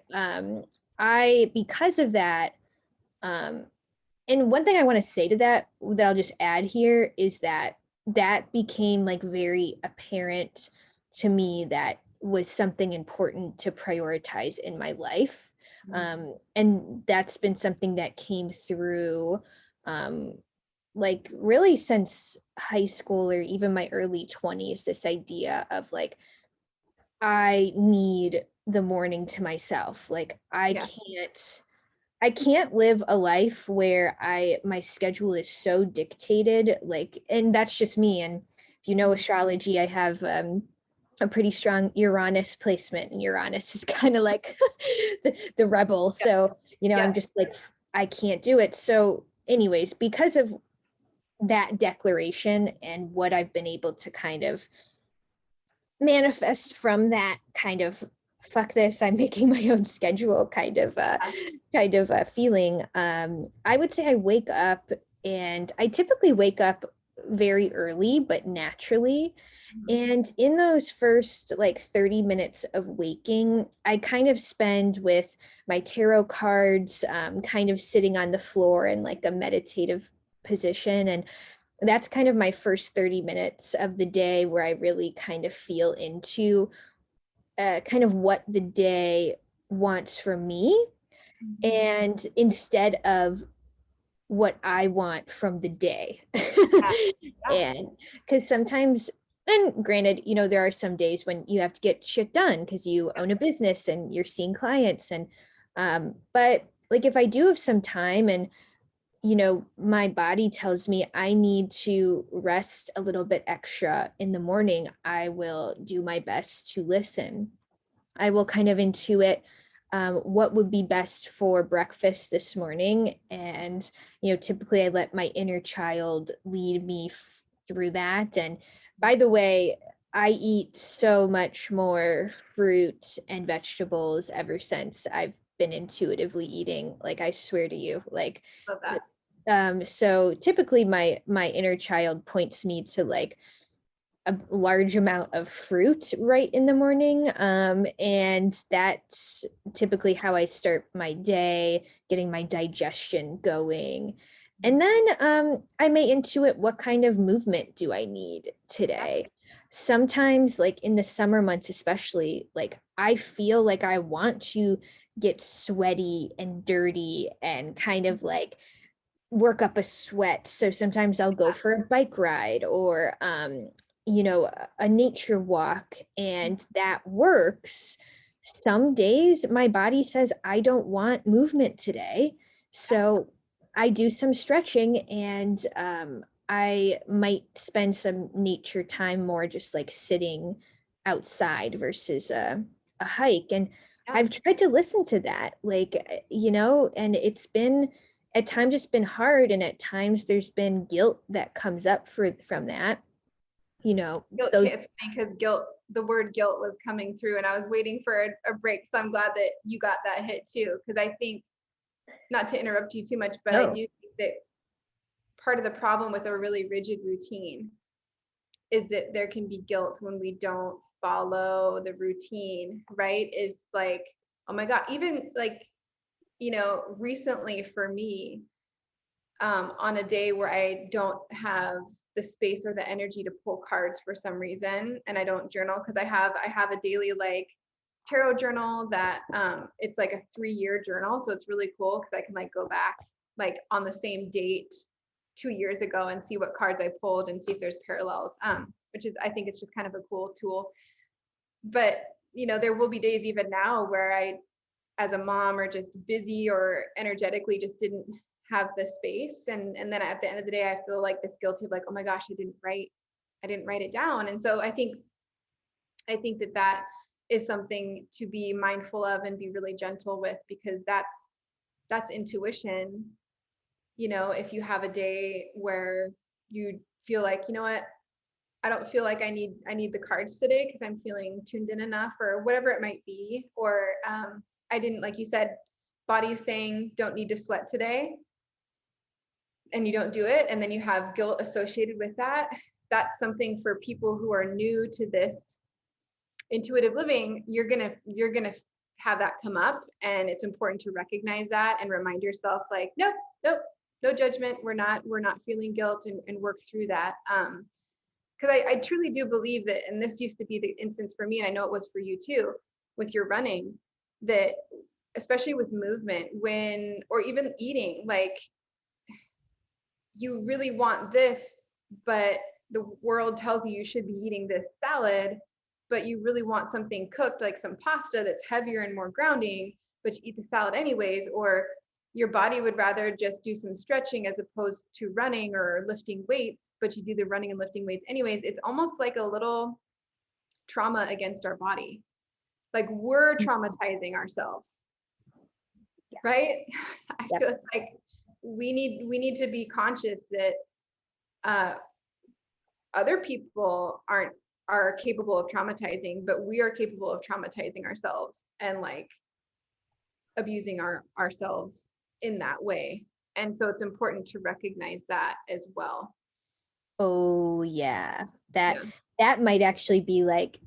because of that, um, and one thing I want to say to that I'll just add here is that became like very apparent to me that was something important to prioritize in my life. And that's been something that came through um, like really since high school or even my early 20s, this idea of like, I need the morning to myself. Like Yeah. I can't live a life where my schedule is so dictated, like, and that's just me. And if you know astrology, I have a pretty strong Uranus placement, and Uranus is kind of like the rebel. Yeah. So, I'm Yes. just like, I can't do it. So anyways, because of that declaration and what I've been able to kind of manifest from that kind of fuck this, I'm making my own schedule kind of feeling. I would say I wake up, and I typically wake up very early but naturally. And in those first like 30 minutes of waking, I kind of spend with my tarot cards, kind of sitting on the floor in like a meditative position. And that's kind of my first 30 minutes of the day where I really kind of feel into kind of what the day wants from me. And instead of what I want from the day. Yeah. Yeah. And because sometimes, and granted, there are some days when you have to get shit done because you own a business and you're seeing clients. And, but like if I do have some time and, my body tells me I need to rest a little bit extra in the morning, I will do my best to listen. I will kind of intuit what would be best for breakfast this morning. And, typically I let my inner child lead me through that. And by the way, I eat so much more fruit and vegetables ever since I've been intuitively eating. Like, I swear to you, like, Love that. so typically my inner child points me to like a large amount of fruit right in the morning. And that's typically how I start my day, getting my digestion going. And then I may intuit what kind of movement do I need Yeah. today. Sometimes, like in the summer months, especially, like I feel like I want to get sweaty and dirty and kind of like work up a sweat. So sometimes I'll go for a bike ride or a nature walk, and that works. Some days my body says I don't want movement today. So I do some stretching, and I might spend some nature time more just like sitting outside versus a hike. And Yeah. I've tried to listen to that, like, and it's been at times it's been hard, and at times there's been guilt that comes up from that, Guilt, those. it's funny because the word guilt was coming through and I was waiting for a break. So I'm glad that you got that hit too. Because I think, not to interrupt you too much, but I do No. think that part of the problem with a really rigid routine is that there can be guilt when we don't follow the routine, right? Is like, oh my God, even like, recently for me, on a day where I don't have the space or the energy to pull cards for some reason, and I don't journal because I have a daily like tarot journal that it's like a 3-year journal, so it's really cool because I can like go back like on the same date 2 years ago and see what cards I pulled and see if there's parallels, which is, I think it's just kind of a cool tool. But there will be days even now where I as a mom or just busy or energetically just didn't have the space. And then at the end of the day, I feel like this guilt of like, oh my gosh, I didn't write it down. And so I think that that is something to be mindful of and be really gentle with, because that's intuition. You know, if you have a day where you feel like, you know what, I don't feel like I need the cards today because I'm feeling tuned in enough, or whatever it might be, or I didn't, like you said, body's saying don't need to sweat today, and you don't do it, and then you have guilt associated with that. That's something for people who are new to this intuitive living. You're gonna have that come up, and it's important to recognize that and remind yourself like, nope, nope, no judgment. We're not feeling guilt, and work through that. Because I truly do believe that, and this used to be the instance for me, and I know it was for you too, with your running, that especially with movement, when, or even eating, like you really want this, but the world tells you should be eating this salad, but you really want something cooked, like some pasta that's heavier and more grounding, but you eat the salad anyways, or your body would rather just do some stretching as opposed to running or lifting weights, but you do the running and lifting weights anyways. It's almost like a little trauma against our body. Like we're traumatizing ourselves, Yeah. right? I Yep. feel it's like we need to be conscious that other people are capable of traumatizing, but we are capable of traumatizing ourselves and like abusing ourselves in that way. And so it's important to recognize that as well. Oh yeah. That Yeah. that might actually be like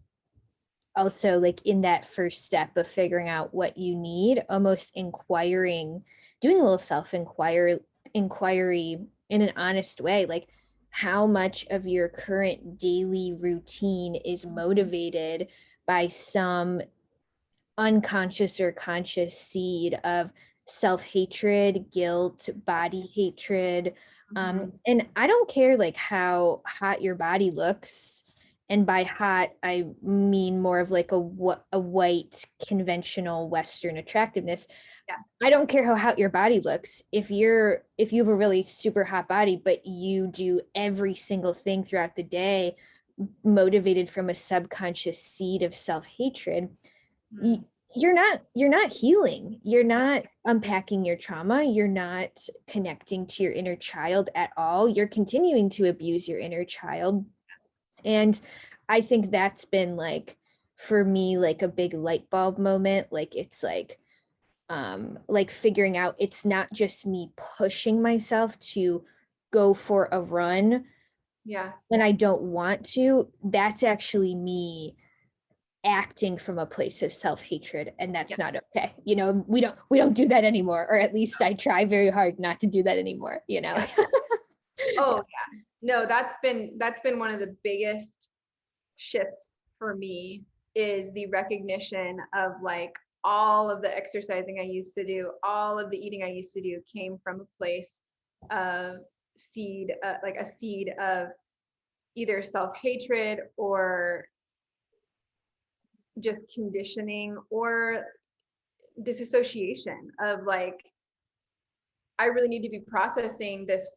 also like in that first step of figuring out what you need, almost inquiring, doing a little inquiry in an honest way, like how much of your current daily routine is motivated by some unconscious or conscious seed of self-hatred, guilt, body hatred. And I don't care like how hot your body looks. And by hot, I mean more of like a white conventional Western attractiveness. Yeah. I don't care how hot your body looks. If you have a really super hot body, but you do every single thing throughout the day motivated from a subconscious seed of self-hatred, Mm-hmm. you're not healing, you're not unpacking your trauma, you're not connecting to your inner child at all, you're continuing to abuse your inner child. And I think that's been like for me like a big light bulb moment. Like it's like figuring out it's not just me pushing myself to go for a run Yeah. when I don't want to. That's actually me acting from a place of self-hatred, and Yeah. that's not okay. We don't do that anymore, or at least I try very hard not to do that anymore. Yeah. Oh yeah. No, that's been one of the biggest shifts for me, is the recognition of like all of the exercising I used to do, all of the eating I used to do came from a place of seed, like a seed of either self-hatred or just conditioning or disassociation of like, I really need to be processing this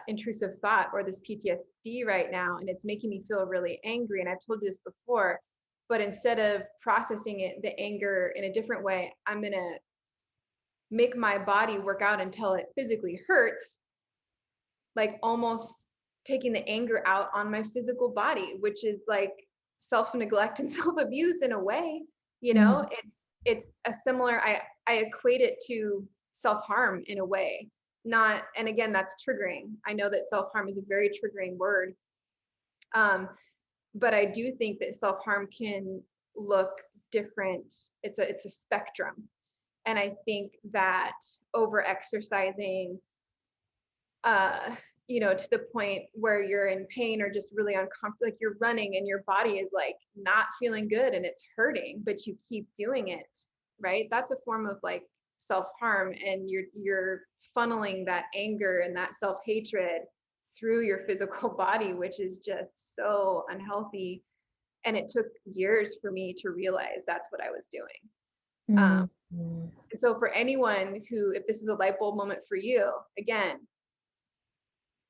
intrusive thought or this PTSD right now, and it's making me feel really angry. And I've told you this before, but instead of processing it, the anger in a different way, I'm going to make my body work out until it physically hurts, like almost taking the anger out on my physical body, which is like self-neglect and self-abuse in a way. You know, Mhm. it's a similar, I equate it to self-harm in a way. Not, and again, that's triggering. I know that self-harm is a very triggering word. But I do think that self-harm can look different. It's a spectrum. And I think that over exercising, to the point where you're in pain or just really uncomfortable, like you're running and your body is like not feeling good and it's hurting, but you keep doing it, right? That's a form of like self-harm, and you're funneling that anger and that self-hatred through your physical body, which is just so unhealthy. And it took years for me to realize that's what I was doing. Mm. Mm. And so for anyone who, if this is a light bulb moment for you, again,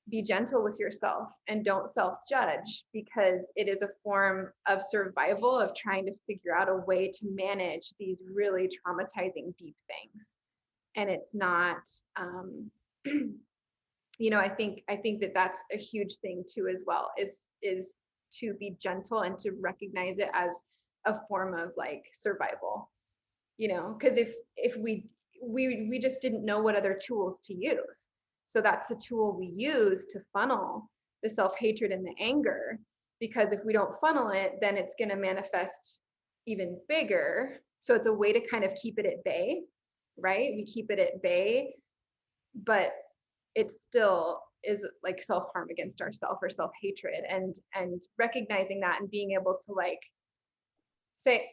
be gentle with yourself and don't self-judge, because it is a form of survival of trying to figure out a way to manage these really traumatizing deep things. And it's not, I think that that's a huge thing too as well, is to be gentle and to recognize it as a form of like survival, because if we just didn't know what other tools to use. So that's the tool we use to funnel the self-hatred and the anger, because if we don't funnel it, then it's going to manifest even bigger. So it's a way to kind of keep it at bay, right? We keep it at bay, but it still is like self-harm against ourself or self-hatred, and recognizing that and being able to like say,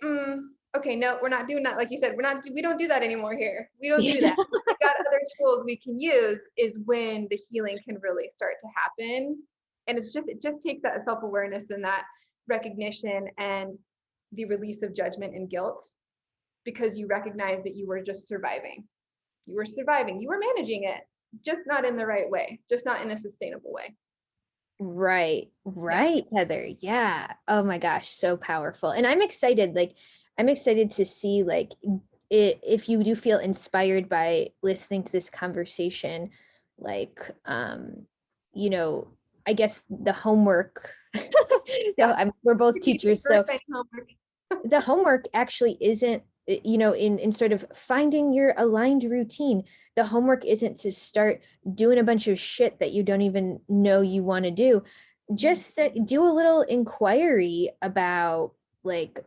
okay, no, we're not doing that. Like you said, we don't do that anymore here. We don't do that. We got other tools we can use, is when the healing can really start to happen. And it just takes that self-awareness and that recognition and the release of judgment and guilt, because you recognize that you were just surviving. You were surviving. You were managing it, just not in the right way, just not in a sustainable way. Right, Yeah. right, Heather. Yeah. Oh my gosh, so powerful. And I'm excited to see like if you do feel inspired by listening to this conversation, like you know, I guess the homework. Yeah. We're both teachers, so First homework. the homework actually isn't, in sort of finding your aligned routine. The homework isn't to start doing a bunch of shit that you don't even know you want to do. Just do a little inquiry about like,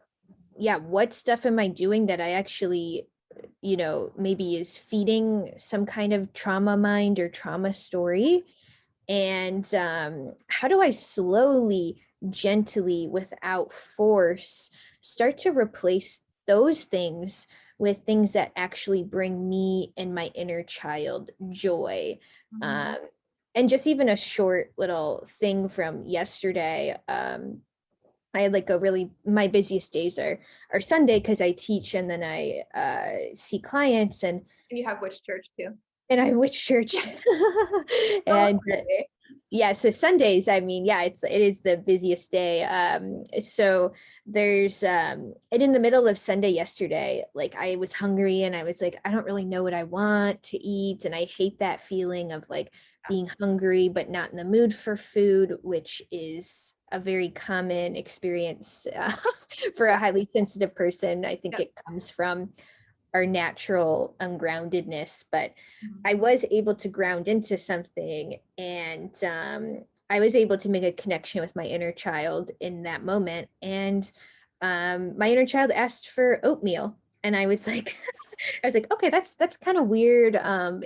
yeah, what stuff am I doing that I actually, maybe is feeding some kind of trauma mind or trauma story. And how do I slowly, gently, without force, start to replace those things with things that actually bring me and my inner child joy? Mhm. Um, and just even a short little thing from yesterday. I had like my busiest days are Sunday because I teach and then I see clients, And you have which church too? and I witch church. Oh, And Sunday. yeah, so Sundays, I mean, yeah, it is the busiest day. So there's and in the middle of Sunday yesterday, like I was hungry and I was like, I don't really know what I want to eat. And I hate that feeling of like being hungry but not in the mood for food, which is a very common experience for a Yeah. highly sensitive person. I think Yep. it comes from our natural ungroundedness, but Mhm. I was able to ground into something, and I was able to make a connection with my inner child in that moment. And my inner child asked for oatmeal, and I was like, I was like, okay, that's kind of weird.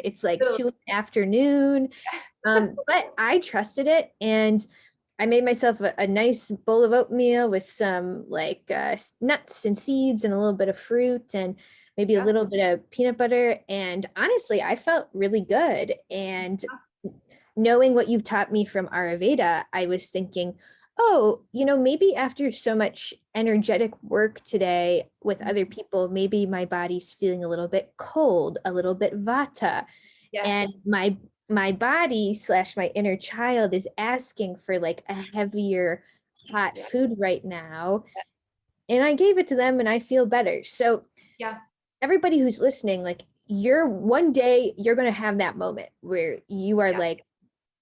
It's like Little- 2 in the afternoon, but I trusted it, and I made myself a nice bowl of oatmeal with some like nuts and seeds and a little bit of fruit and maybe a Yeah. little bit of peanut butter. And honestly, I felt really good. And knowing what you've taught me from Ayurveda, I was thinking, oh, maybe after so much energetic work today with other people, maybe my body's feeling a little bit cold, a little bit vata. And Yes. my body slash my inner child is asking for like a heavier hot Yeah. food right now, Yes. and I gave it to them and I feel better. So Yeah. everybody who's listening, like you're one day you're going to have that moment where you are Yeah. like,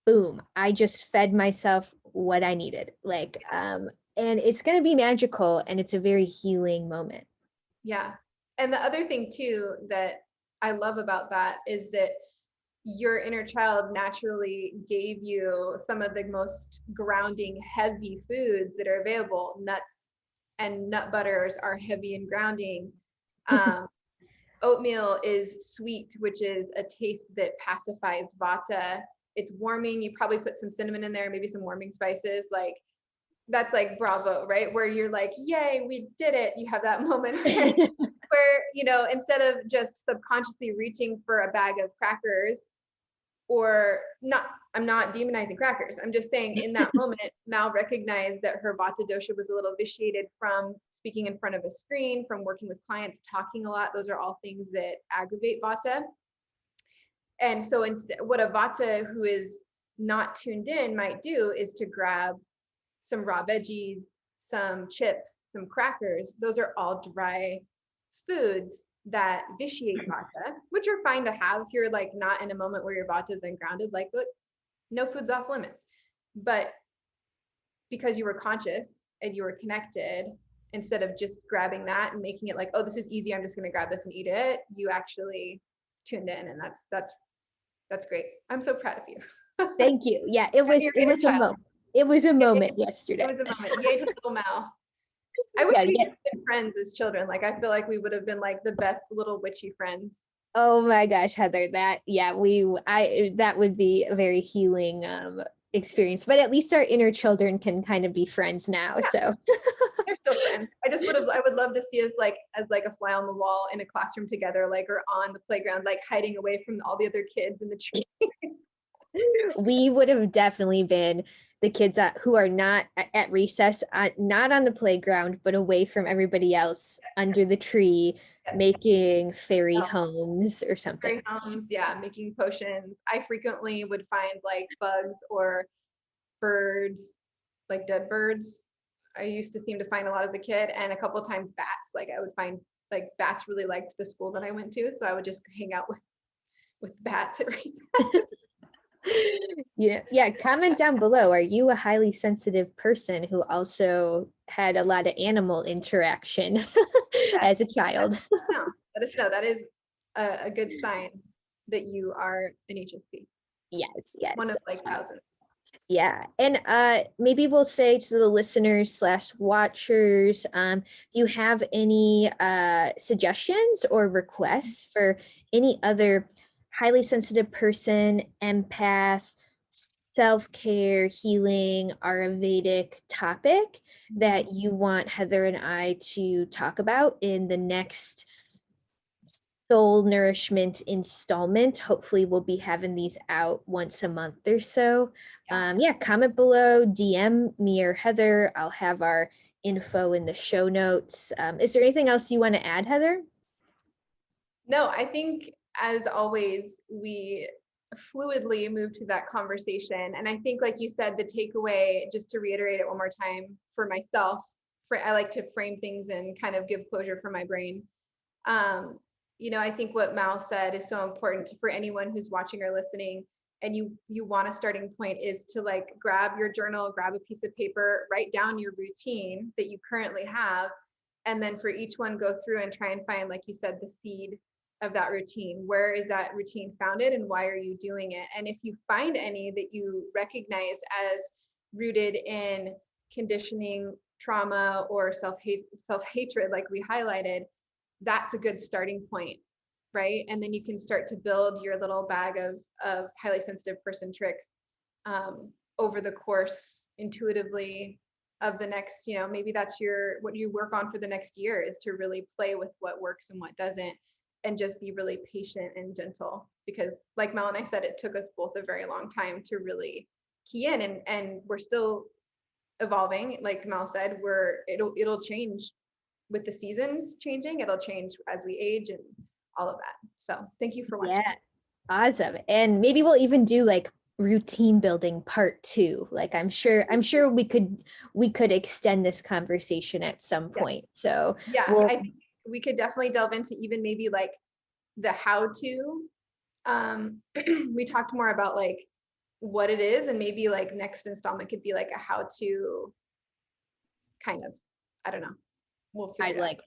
boom, I just fed myself what I needed, like and it's going to be magical, and it's a very healing moment. Yeah. And the other thing too that I love about that is that your inner child naturally gave you some of the most grounding, heavy foods that are available. Nuts and nut butters are heavy and grounding. Um, Oatmeal is sweet, which is a taste that pacifies vata. It's warming. You probably put some cinnamon in there, maybe some warming spices. Like that's like bravo, right? Where you're like, yay, we did it. You have that moment where, instead of just subconsciously reaching for a bag of crackers, or not. I'm not demonizing crackers. I'm just saying in that moment, Mal recognized that her vata dosha was a little vitiated from speaking in front of a screen, from working with clients, talking a lot. Those are all things that aggravate vata. And so instead, what a vata who is not tuned in might do is to grab some raw veggies, some chips, some crackers. Those are all dry foods that vitiate vata, which are fine to have if you're like not in a moment where your vata is ungrounded, like look, no food's off limits. But because you were conscious and you were connected, instead of just grabbing that and making it like, oh, this is easy, I'm just going to grab this and eat it, you actually tuned in, and that's great. I'm so proud of you. Thank you. Yeah, it was a moment. It was a moment yesterday. It was a moment. Yay to little Mal. I wish we could have been friends as children. Like I feel like we would have been like the best little witchy friends. Oh my gosh, Heather, that would be a very healing experience. But at least our inner children can kind of be friends now. Yeah. So they're still friends. I would love to see us like as like a fly on the wall in a classroom together, like or on the playground, like hiding away from all the other kids in the trees. we would have definitely been the kids who are not at recess, not on the playground, but away from everybody else under the tree, making fairy homes or something. Fairy homes, yeah, making potions. I frequently would find like bugs or birds, like dead birds. I used to seem to find a lot as a kid, and a couple of times bats. Like I would find like bats really liked the school that I went to, so I would just hang out with bats at recess. Yeah, comment down below. Are you a highly sensitive person who also had a lot of animal interaction as a child? No, let us know. That is a good sign that you are an HSP. Yes. One of like thousands. Yeah. And maybe we'll say to the listeners slash watchers, if you have any suggestions or requests for any other highly sensitive person, empath, self-care, healing, Ayurvedic topic that you want Heather and I to talk about in the next Soul Nourishment installment. Hopefully we'll be having these out once a month or so. Yeah, comment below, DM me or Heather. I'll have our info in the show notes. Is there anything else you want to add, Heather? No, I think as always, we fluidly move to that conversation. And I think, like you said, the takeaway, just to reiterate it one more time for myself, I like to frame things and kind of give closure for my brain. I think what Mal said is so important for anyone who's watching or listening, and you want a starting point is to like grab your journal, grab a piece of paper, write down your routine that you currently have, and then for each one go through and try and find, like you said, the seed of that routine. Where is that routine founded and why are you doing it? And if you find any that you recognize as rooted in conditioning, trauma, or self-hatred, like we highlighted, that's a good starting point, right? And then you can start to build your little bag of highly sensitive person tricks over the course intuitively of the next, maybe that's what you work on for the next year, is to really play with what works and what doesn't, and just be really patient and gentle. Because like Mel and I said, it took us both a very long time to really key in, and we're still evolving. Like Mel said, it'll change with the seasons changing. It'll change as we age and all of that. So thank you for watching. Yeah, awesome. And maybe we'll even do like routine building part 2. Like I'm sure we could extend this conversation at some point. So yeah, I think we could definitely delve into even maybe like the how to. We talked more about like what it is, and maybe like next installment could be like a how to kind of, I don't know. I like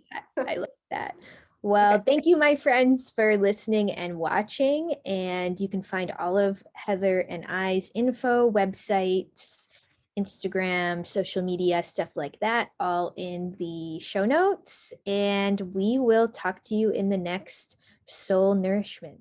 that. Well, okay. Thank you, my friends, for listening and watching. And you can find all of Heather and I's info, websites, Instagram, social media, stuff like that, all in the show notes. And we will talk to you in the next Soul Nourishment.